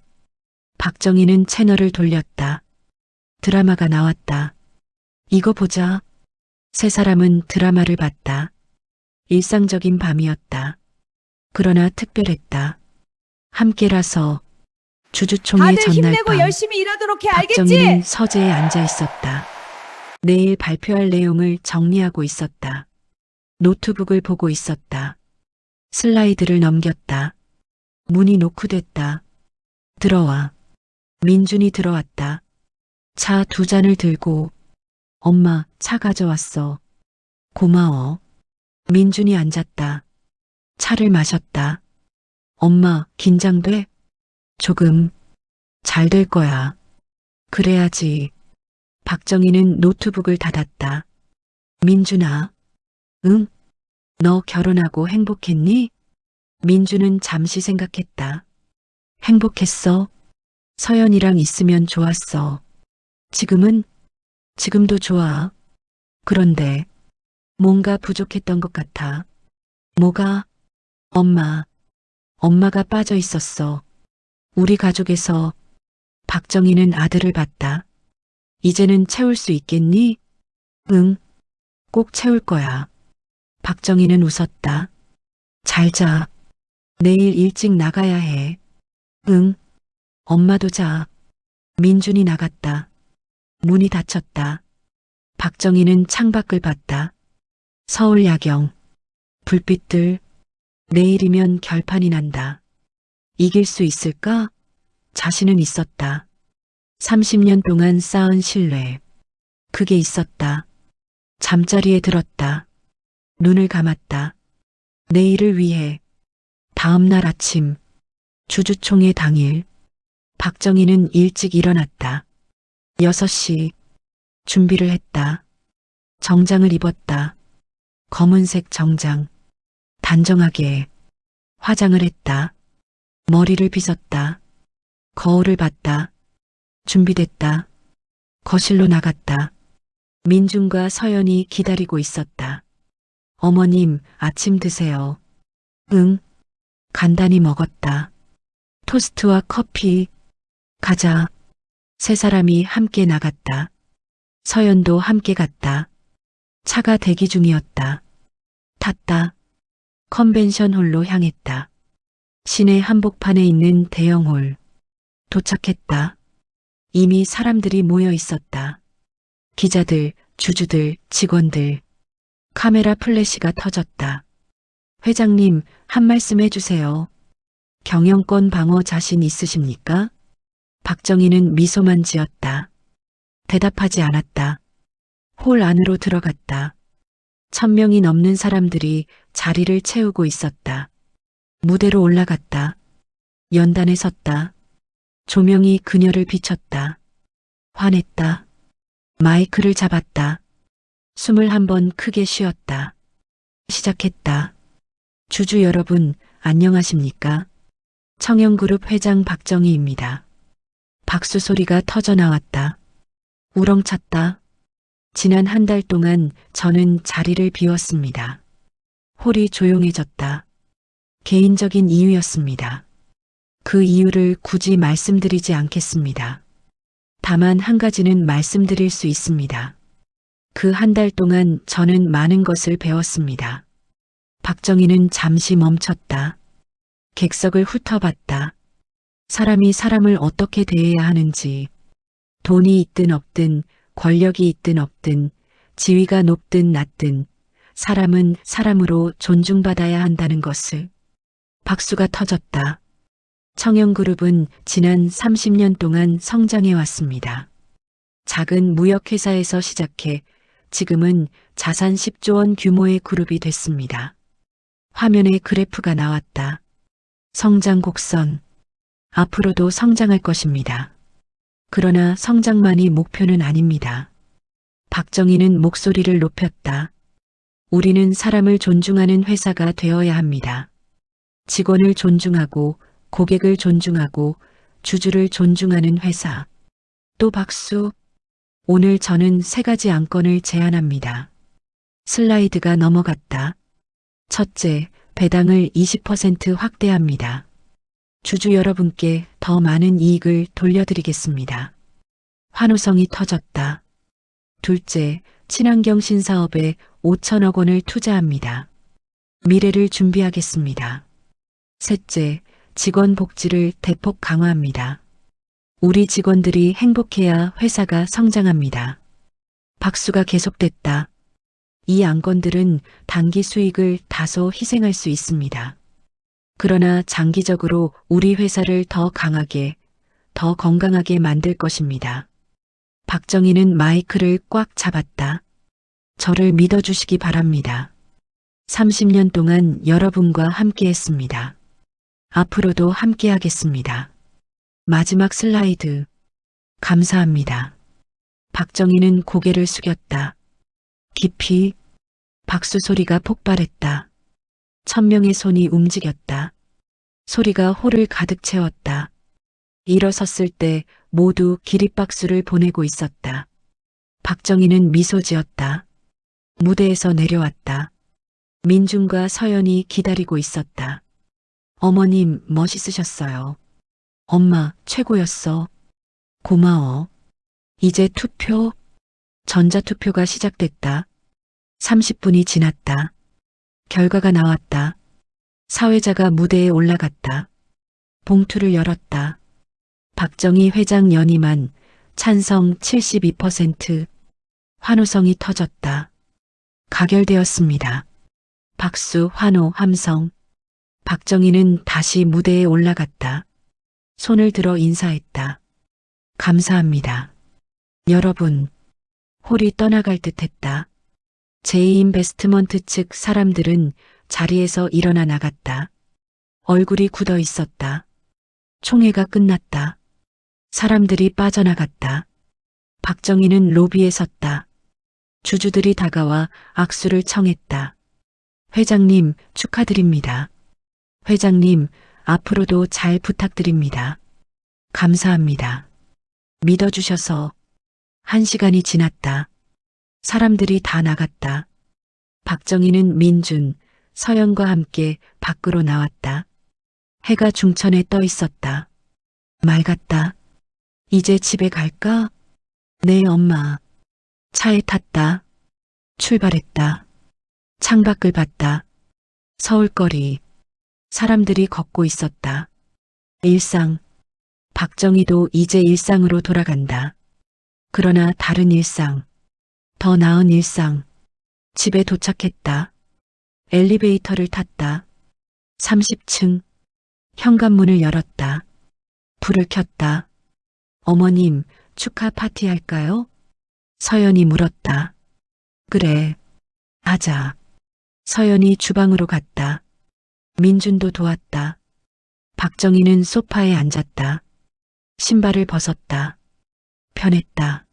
A: 박정희는 채널을 돌렸다. 드라마가 나왔다. 이거 보자. 세 사람은 드라마를 봤다. 일상적인 밤이었다. 그러나 특별했다. 함께라서. 주주총회
C: 다들
A: 전날
C: 힘내고
A: 밤
C: 열심히 일하도록 해.
A: 박정희는
C: 알겠지?
A: 서재에 앉아 있었다. 내일 발표할 내용을 정리하고 있었다. 노트북을 보고 있었다. 슬라이드를 넘겼다. 문이 노크됐다. 들어와. 민준이 들어왔다. 차 2잔을 들고. 엄마, 차 가져왔어. 고마워. 민준이 앉았다. 차를 마셨다. 엄마, 긴장돼? 조금. 잘 될 거야. 그래야지. 박정희는 노트북을 닫았다. 민준아. 응? 너 결혼하고 행복했니? 민준은 잠시 생각했다. 행복했어. 서연이랑 있으면 좋았어. 지금은? 지금도 좋아. 그런데 뭔가 부족했던 것 같아. 뭐가? 엄마. 엄마가 빠져 있었어. 우리 가족에서 박정희는 아들을 봤다. 이제는 채울 수 있겠니? 응. 꼭 채울 거야. 박정희는 웃었다. 잘 자. 내일 일찍 나가야 해. 응. 엄마도 자. 민준이 나갔다. 문이 닫혔다. 박정희는 창밖을 봤다. 서울 야경. 불빛들. 내일이면 결판이 난다. 이길 수 있을까? 자신은 있었다. 30년 동안 쌓은 신뢰. 그게 있었다. 잠자리에 들었다. 눈을 감았다. 내일을 위해. 다음 날 아침. 주주총회 당일. 박정희는 일찍 일어났다. 6시. 준비를 했다. 정장을 입었다. 검은색 정장. 단정하게. 화장을 했다. 머리를 빗었다. 거울을 봤다. 준비됐다. 거실로 나갔다. 민준과 서연이 기다리고 있었다. 어머님, 아침 드세요. 응. 간단히 먹었다. 토스트와 커피. 가자. 세 사람이 함께 나갔다. 서연도 함께 갔다. 차가 대기 중이었다. 탔다. 컨벤션 홀로 향했다. 시내 한복판에 있는 대형홀. 도착했다. 이미 사람들이 모여 있었다. 기자들, 주주들, 직원들. 카메라 플래시가 터졌다. 회장님, 한 말씀 해주세요. 경영권 방어 자신 있으십니까? 박정희는 미소만 지었다. 대답하지 않았다. 홀 안으로 들어갔다. 1000명이 넘는 사람들이 자리를 채우고 있었다. 무대로 올라갔다. 연단에 섰다. 조명이 그녀를 비췄다. 화냈다. 마이크를 잡았다. 숨을 한 번 크게 쉬었다. 시작했다. 주주 여러분, 안녕하십니까? 청영그룹 회장 박정희입니다. 박수 소리가 터져 나왔다. 우렁찼다. 지난 한 달 동안 저는 자리를 비웠습니다. 홀이 조용해졌다. 개인적인 이유였습니다. 그 이유를 굳이 말씀드리지 않겠습니다. 다만 한 가지는 말씀드릴 수 있습니다. 그 한 달 동안 저는 많은 것을 배웠습니다. 박정희는 잠시 멈췄다. 객석을 훑어봤다. 사람이 사람을 어떻게 대해야 하는지, 돈이 있든 없든, 권력이 있든 없든, 지위가 높든 낮든, 사람은 사람으로 존중받아야 한다는 것을. 박수가 터졌다. 청영그룹은 지난 30년 동안 성장해 왔습니다. 작은 무역회사에서 시작해 지금은 자산 10조 원 규모의 그룹이 됐습니다. 화면에 그래프가 나왔다. 성장 곡선. 앞으로도 성장할 것입니다. 그러나 성장만이 목표는 아닙니다. 박정희는 목소리를 높였다. 우리는 사람을 존중하는 회사가 되어야 합니다. 직원을 존중하고 고객을 존중하고 주주를 존중하는 회사. 또 박수. 오늘 저는 3가지 안건을 제안합니다. 슬라이드가 넘어갔다. 첫째, 배당을 20% 확대합니다. 주주 여러분께 더 많은 이익을 돌려드리겠습니다. 환호성이 터졌다. 둘째, 친환경 신사업에 5천억 원을 투자합니다. 미래를 준비하겠습니다. 셋째, 직원 복지를 대폭 강화합니다. 우리 직원들이 행복해야 회사가 성장합니다. 박수가 계속됐다. 이 안건들은 단기 수익을 다소 희생할 수 있습니다. 그러나 장기적으로 우리 회사를 더 강하게, 더 건강하게 만들 것입니다. 박정희는 마이크를 꽉 잡았다. 저를 믿어주시기 바랍니다. 30년 동안 여러분과 함께 했습니다. 앞으로도 함께 하겠습니다. 마지막 슬라이드. 감사합니다. 박정희는 고개를 숙였다. 깊이 박수 소리가 폭발했다. 1000명의 손이 움직였다. 소리가 홀을 가득 채웠다. 일어섰을 때 모두 기립박수를 보내고 있었다. 박정희는 미소 지었다. 무대에서 내려왔다. 민준과 서연이 기다리고 있었다. 어머님 멋있으셨어요. 엄마 최고였어. 고마워. 이제 투표. 전자투표가 시작됐다. 30분이 지났다. 결과가 나왔다. 사회자가 무대에 올라갔다. 봉투를 열었다. 박정희 회장 연임안 찬성 72%. 환호성이 터졌다. 가결되었습니다. 박수, 환호, 함성. 박정희는 다시 무대에 올라갔다. 손을 들어 인사했다. 감사합니다. 여러분. 홀이 떠나갈 듯했다. 제이인베스트먼트 측 사람들은 자리에서 일어나 나갔다. 얼굴이 굳어 있었다. 총회가 끝났다. 사람들이 빠져나갔다. 박정희는 로비에 섰다. 주주들이 다가와 악수를 청했다. 회장님 축하드립니다. 회장님 앞으로도 잘 부탁드립니다. 감사합니다. 믿어주셔서. 1시간이 지났다. 사람들이 다 나갔다. 박정희는 민준, 서연과 함께 밖으로 나왔다. 해가 중천에 떠 있었다. 맑았다. 이제 집에 갈까? 네, 엄마. 차에 탔다. 출발했다. 창밖을 봤다. 서울거리. 사람들이 걷고 있었다. 일상. 박정희도 이제 일상으로 돌아간다. 그러나 다른 일상. 더 나은 일상. 집에 도착했다. 엘리베이터를 탔다. 30층. 현관문을 열었다. 불을 켰다. 어머님, 축하 파티 할까요? 서연이 물었다. 그래. 하자. 서연이 주방으로 갔다. 민준도 도왔다. 박정희는 소파에 앉았다. 신발을 벗었다. 편했다.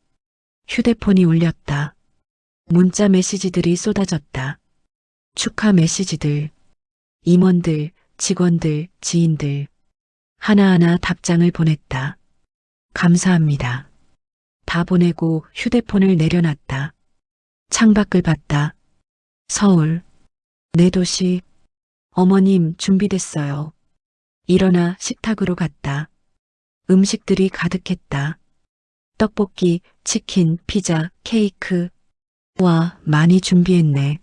A: 휴대폰이 울렸다. 문자 메시지들이 쏟아졌다. 축하 메시지들. 임원들, 직원들, 지인들. 하나하나 답장을 보냈다. 감사합니다. 다 보내고 휴대폰을 내려놨다. 창밖을 봤다. 서울. 내 도시. 어머님 준비됐어요. 일어나 식탁으로 갔다. 음식들이 가득했다. 떡볶이, 치킨, 피자, 케이크. 와, 많이 준비했네.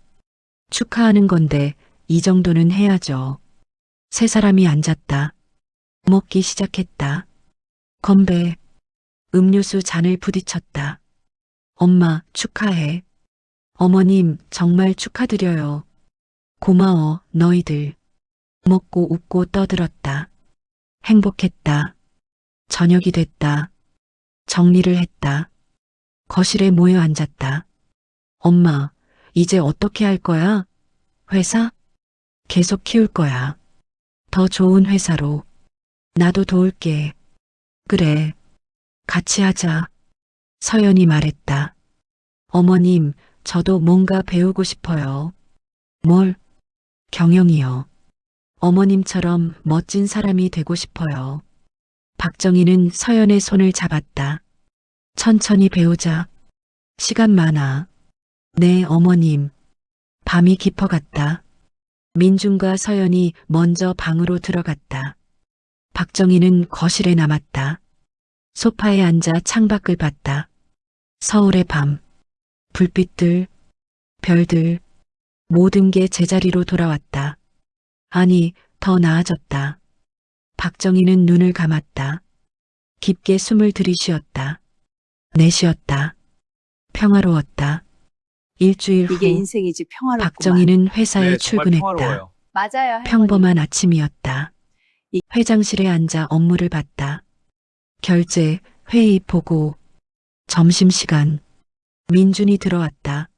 A: 축하하는 건데 이 정도는 해야죠. 세 사람이 앉았다. 먹기 시작했다. 건배. 음료수 잔을 부딪혔다. 엄마, 축하해. 어머님, 정말 축하드려요. 고마워, 너희들. 먹고 웃고 떠들었다. 행복했다. 저녁이 됐다. 정리를 했다. 거실에 모여 앉았다. 엄마, 이제 어떻게 할 거야? 회사? 계속 키울 거야. 더 좋은 회사로. 나도 도울게. 그래. 같이 하자. 서연이 말했다. 어머님, 저도 뭔가 배우고 싶어요. 뭘? 경영이요. 어머님처럼 멋진 사람이 되고 싶어요. 박정희는 서연의 손을 잡았다. 천천히 배우자. 시간 많아. 네, 어머님. 밤이 깊어갔다. 민준과 서연이 먼저 방으로 들어갔다. 박정희는 거실에 남았다. 소파에 앉아 창밖을 봤다. 서울의 밤. 불빛들, 별들, 모든 게 제자리로 돌아왔다. 아니, 더 나아졌다. 박정희는 눈을 감았다. 깊게 숨을 들이쉬었다. 내쉬었다. 평화로웠다. 일주일 후
C: 이게 인생이지 평화롭구만.
A: 박정희는 회사에
D: 네, 정말
A: 출근했다.
D: 평화로워요.
B: 맞아요, 할머니.
A: 평범한 아침이었다.
C: 이-
A: 회장실에 앉아 업무를 봤다. 결제, 회의 보고, 점심시간. 민준이 들어왔다.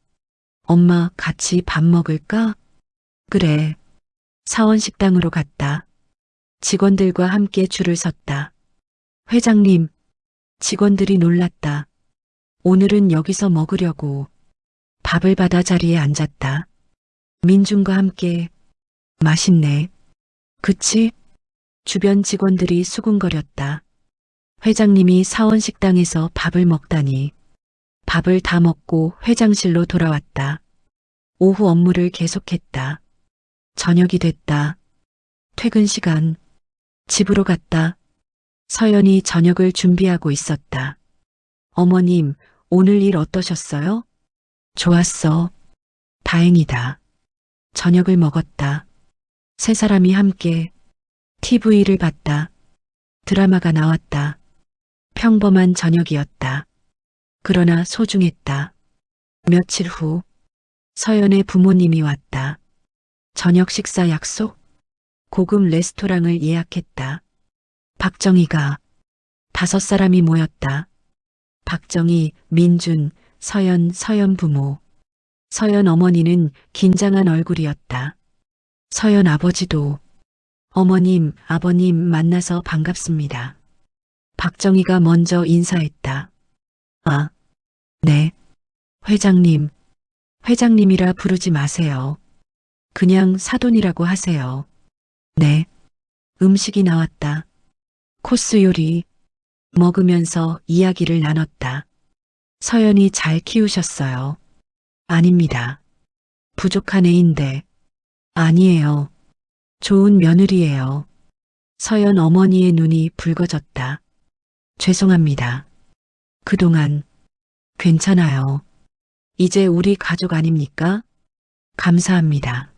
A: 엄마 같이 밥 먹을까? 그래. 사원 식당으로 갔다. 직원들과 함께 줄을 섰다. 회장님, 직원들이 놀랐다. 오늘은 여기서 먹으려고 밥을 받아 자리에 앉았다. 민준과 함께 맛있네. 그치? 주변 직원들이 수군거렸다. 회장님이 사원식당에서 밥을 먹다니. 밥을 다 먹고 회장실로 돌아왔다. 오후 업무를 계속했다. 저녁이 됐다. 퇴근 시간. 집으로 갔다. 서연이 저녁을 준비하고 있었다. 어머님, 오늘 일 어떠셨어요? 좋았어. 다행이다. 저녁을 먹었다. 세 사람이 함께 TV를 봤다. 드라마가 나왔다. 평범한 저녁이었다. 그러나 소중했다. 며칠 후 서연의 부모님이 왔다. 저녁 식사 약속? 고급 레스토랑을 예약했다. 박정희가 5사람이 모였다. 박정희, 민준, 서연 부모. 서연 어머니는 긴장한 얼굴이었다. 서연 아버지도 어머님, 아버님 만나서 반갑습니다. 박정희가 먼저 인사했다. 아, 네. 회장님, 회장님이라 부르지 마세요. 그냥 사돈이라고 하세요. 네. 음식이 나왔다. 코스 요리. 먹으면서 이야기를 나눴다. 서연이 잘 키우셨어요. 아닙니다. 부족한 애인데. 아니에요. 좋은 며느리예요. 서연 어머니의 눈이 붉어졌다. 죄송합니다. 그동안 괜찮아요. 이제 우리 가족 아닙니까? 감사합니다.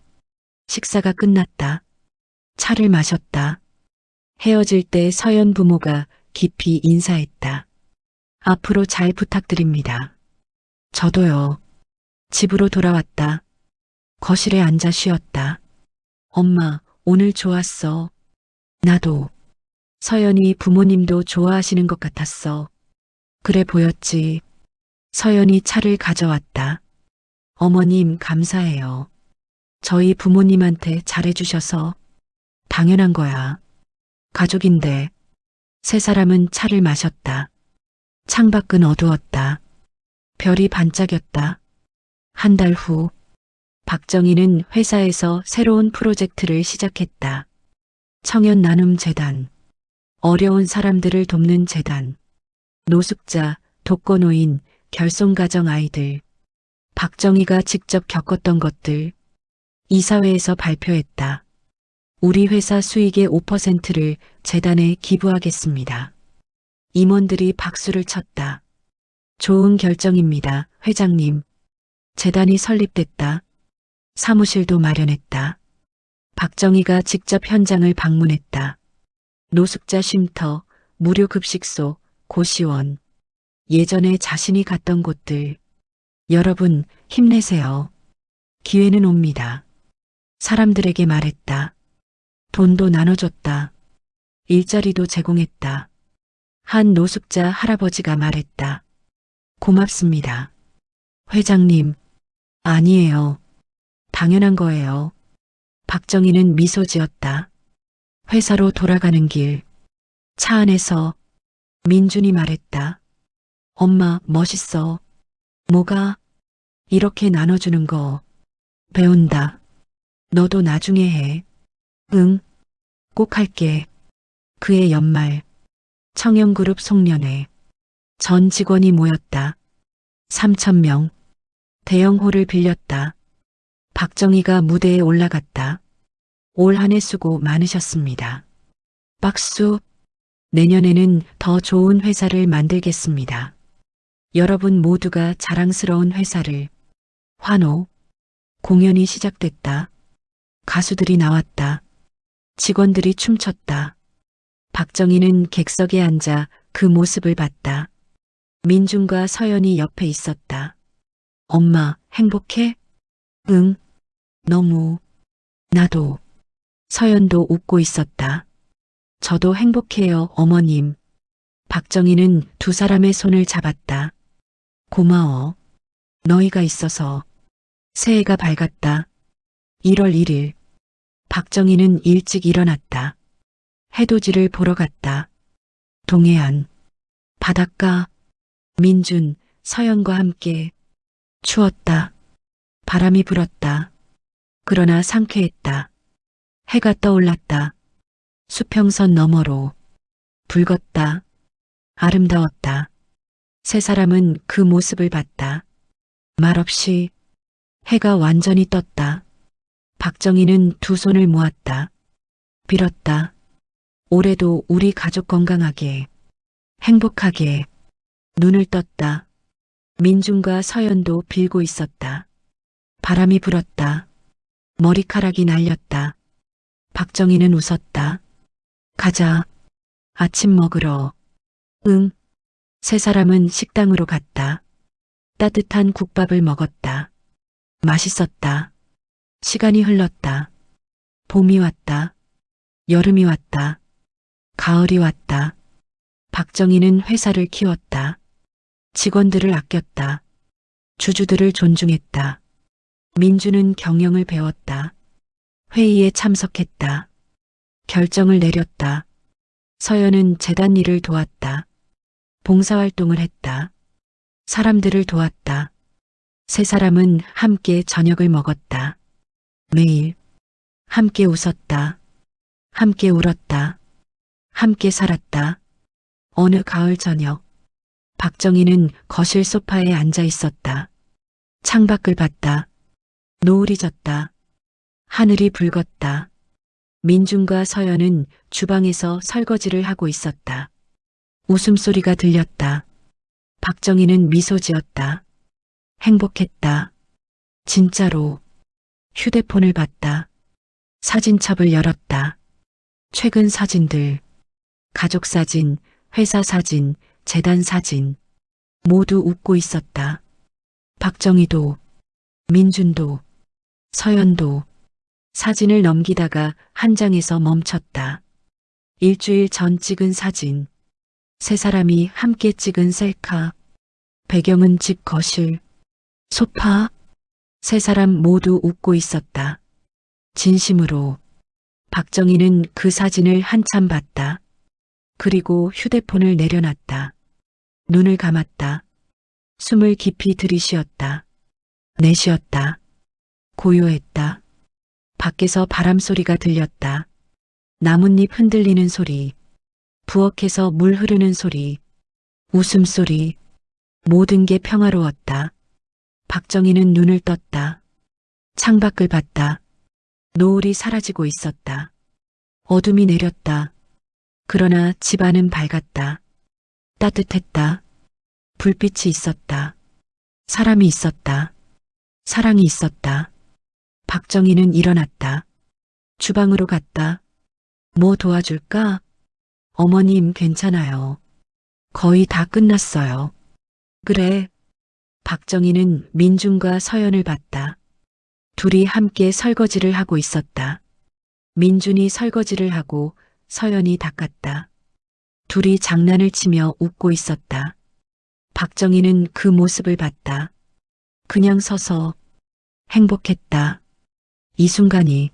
A: 식사가 끝났다. 차를 마셨다. 헤어질 때 서연 부모가 깊이 인사했다. 앞으로 잘 부탁드립니다. 저도요. 집으로 돌아왔다. 거실에 앉아 쉬었다. 엄마, 오늘 좋았어. 나도. 서연이 부모님도 좋아하시는 것 같았어. 그래 보였지. 서연이 차를 가져왔다. 어머님 감사해요. 저희 부모님한테 잘해주셔서. 당연한 거야. 가족인데. 세 사람은 차를 마셨다. 창밖은 어두웠다. 별이 반짝였다. 한 달 후, 박정희는 회사에서 새로운 프로젝트를 시작했다. 청년 나눔 재단. 어려운 사람들을 돕는 재단. 노숙자, 독거노인, 결손가정 아이들. 박정희가 직접 겪었던 것들. 이사회에서 발표했다. 우리 회사 수익의 5%를 재단에 기부하겠습니다. 임원들이 박수를 쳤다. 좋은 결정입니다, 회장님. 재단이 설립됐다. 사무실도 마련했다. 박정희가 직접 현장을 방문했다. 노숙자 쉼터, 무료 급식소, 고시원. 예전에 자신이 갔던 곳들. 여러분, 힘내세요. 기회는 옵니다. 사람들에게 말했다. 돈도 나눠줬다. 일자리도 제공했다. 한 노숙자 할아버지가 말했다. 고맙습니다. 회장님, 아니에요. 당연한 거예요. 박정희는 미소 지었다. 회사로 돌아가는 길. 차 안에서 민준이 말했다. 엄마, 멋있어. 뭐가? 이렇게 나눠주는 거. 배운다. 너도 나중에 해. 응, 꼭 할게. 그해 연말. 청영그룹 송년회. 전 직원이 모였다. 3,000명. 대형홀을 빌렸다. 박정희가 무대에 올라갔다. 올 한 해 수고 많으셨습니다. 박수. 내년에는 더 좋은 회사를 만들겠습니다. 여러분 모두가 자랑스러운 회사를. 환호. 공연이 시작됐다. 가수들이 나왔다. 직원들이 춤췄다. 박정희는 객석에 앉아 그 모습을 봤다. 민준과 서연이 옆에 있었다. 엄마, 행복해? 응, 너무. 나도. 서연도 웃고 있었다. 저도 행복해요, 어머님. 박정희는 두 사람의 손을 잡았다. 고마워. 너희가 있어서. 새해가 밝았다. 1월 1일. 박정희는 일찍 일어났다. 해돋이를 보러 갔다. 동해안, 바닷가, 민준, 서연과 함께 추웠다. 바람이 불었다. 그러나 상쾌했다. 해가 떠올랐다. 수평선 너머로 붉었다. 아름다웠다. 세 사람은 그 모습을 봤다. 말없이 해가 완전히 떴다. 박정희는 두 손을 모았다. 빌었다. 올해도 우리 가족 건강하게, 행복하게. 눈을 떴다. 민준과 서연도 빌고 있었다. 바람이 불었다. 머리카락이 날렸다. 박정희는 웃었다. 가자. 아침 먹으러. 응. 세 사람은 식당으로 갔다. 따뜻한 국밥을 먹었다. 맛있었다. 시간이 흘렀다. 봄이 왔다. 여름이 왔다. 가을이 왔다. 박정희는 회사를 키웠다. 직원들을 아꼈다. 주주들을 존중했다. 민주는 경영을 배웠다. 회의에 참석했다. 결정을 내렸다. 서연은 재단 일을 도왔다. 봉사활동을 했다. 사람들을 도왔다. 세 사람은 함께 저녁을 먹었다. 매일 함께 웃었다. 함께 울었다. 함께 살았다. 어느 가을 저녁, 박정희는 거실 소파에 앉아 있었다. 창밖을 봤다. 노을이 졌다. 하늘이 붉었다. 민준과 서연은 주방에서 설거지를 하고 있었다. 웃음소리가 들렸다. 박정희는 미소 지었다. 행복했다. 진짜로. 휴대폰을 봤다. 사진첩을 열었다. 최근 사진들, 가족 사진, 회사 사진, 재단 사진, 모두 웃고 있었다. 박정희도, 민준도, 서연도. 사진을 넘기다가 한 장에서 멈췄다. 일주일 전 찍은 사진. 세 사람이 함께 찍은 셀카. 배경은 집 거실, 소파. 세 사람 모두 웃고 있었다. 진심으로. 박정희는 그 사진을 한참 봤다. 그리고 휴대폰을 내려놨다. 눈을 감았다. 숨을 깊이 들이쉬었다. 내쉬었다. 고요했다. 밖에서 바람 소리가 들렸다. 나뭇잎 흔들리는 소리, 부엌에서 물 흐르는 소리, 웃음소리, 모든 게 평화로웠다. 박정희는 눈을 떴다. 창밖을 봤다. 노을이 사라지고 있었다. 어둠이 내렸다. 그러나 집안은 밝았다. 따뜻했다. 불빛이 있었다. 사람이 있었다. 사랑이 있었다. 박정희는 일어났다. 주방으로 갔다. 뭐 도와줄까? 어머님 괜찮아요. 거의 다 끝났어요. 그래. 박정희는 민준과 서연을 봤다. 둘이 함께 설거지를 하고 있었다. 민준이 설거지를 하고 서연이 닦았다. 둘이 장난을 치며 웃고 있었다. 박정희는 그 모습을 봤다. 그냥 서서 행복했다. 이 순간이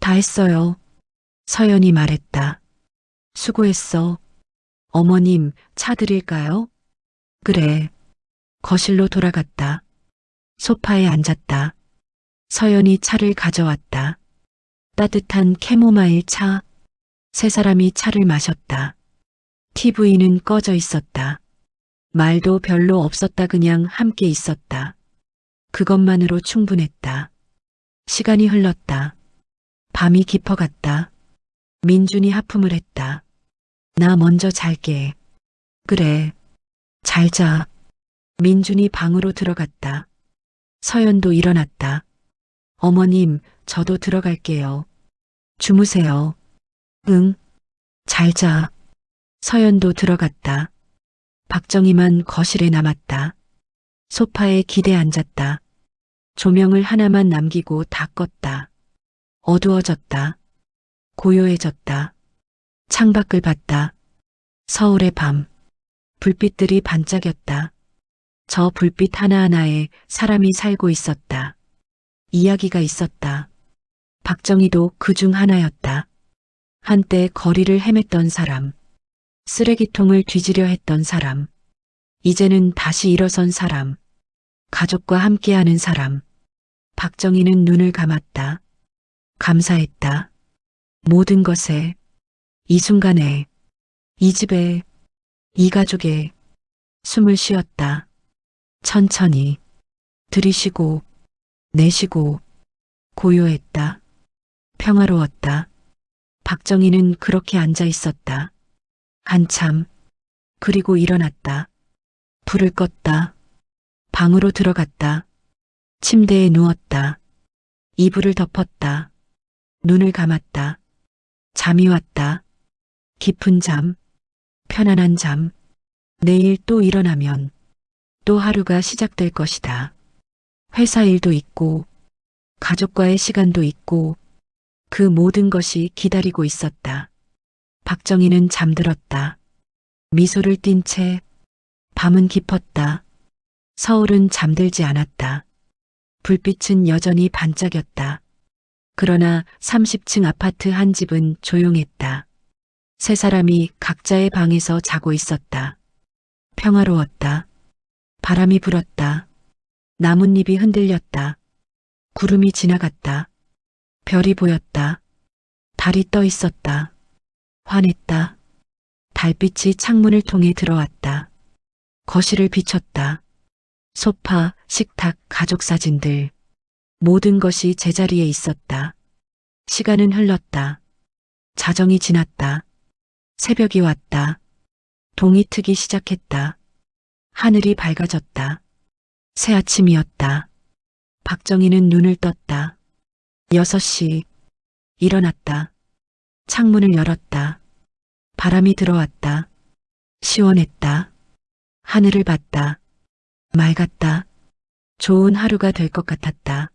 A: 다 했어요. 서연이 말했다. 수고했어. 어머님, 차 드릴까요? 그래. 거실로 돌아갔다. 소파에 앉았다. 서연이 차를 가져왔다. 따뜻한 캐모마일 차. 세 사람이 차를 마셨다. TV는 꺼져 있었다. 말도 별로 없었다. 그냥 함께 있었다. 그것만으로 충분했다. 시간이 흘렀다. 밤이 깊어갔다. 민준이 하품을 했다. 나 먼저 잘게. 그래. 잘 자. 민준이 방으로 들어갔다. 서연도 일어났다. 어머님, 저도 들어갈게요. 주무세요. 응. 잘 자. 서연도 들어갔다. 박정희만 거실에 남았다. 소파에 기대 앉았다. 조명을 하나만 남기고 다 껐다. 어두워졌다. 고요해졌다. 창밖을 봤다. 서울의 밤. 불빛들이 반짝였다. 저 불빛 하나하나에 사람이 살고 있었다. 이야기가 있었다. 박정희도 그 중 하나였다. 한때 거리를 헤맸던 사람. 쓰레기통을 뒤지려 했던 사람. 이제는 다시 일어선 사람. 가족과 함께하는 사람. 박정희는 눈을 감았다. 감사했다. 모든 것에, 이 순간에, 이 집에, 이 가족에 숨을 쉬었다. 천천히 들이쉬고 내쉬고 고요했다. 평화로웠다. 박정희는 그렇게 앉아 있었다. 한참. 그리고 일어났다. 불을 껐다. 방으로 들어갔다. 침대에 누웠다. 이불을 덮었다. 눈을 감았다. 잠이 왔다. 깊은 잠. 편안한 잠. 내일 또 일어나면 또 하루가 시작될 것이다. 회사 일도 있고, 가족과의 시간도 있고, 그 모든 것이 기다리고 있었다. 박정희는 잠들었다. 미소를 띤 채 밤은 깊었다. 서울은 잠들지 않았다. 불빛은 여전히 반짝였다. 그러나 30층 아파트 한 집은 조용했다. 세 사람이 각자의 방에서 자고 있었다. 평화로웠다. 바람이 불었다. 나뭇잎이 흔들렸다. 구름이 지나갔다. 별이 보였다. 달이 떠 있었다. 환했다. 달빛이 창문을 통해 들어왔다. 거실을 비췄다. 소파, 식탁, 가족 사진들. 모든 것이 제자리에 있었다. 시간은 흘렀다. 자정이 지났다. 새벽이 왔다. 동이 트기 시작했다. 하늘이 밝아졌다. 새 아침이었다. 박정희는 눈을 떴다. 6시. 일어났다. 창문을 열었다. 바람이 들어왔다. 시원했다. 하늘을 봤다. 맑았다. 좋은 하루가 될 것 같았다.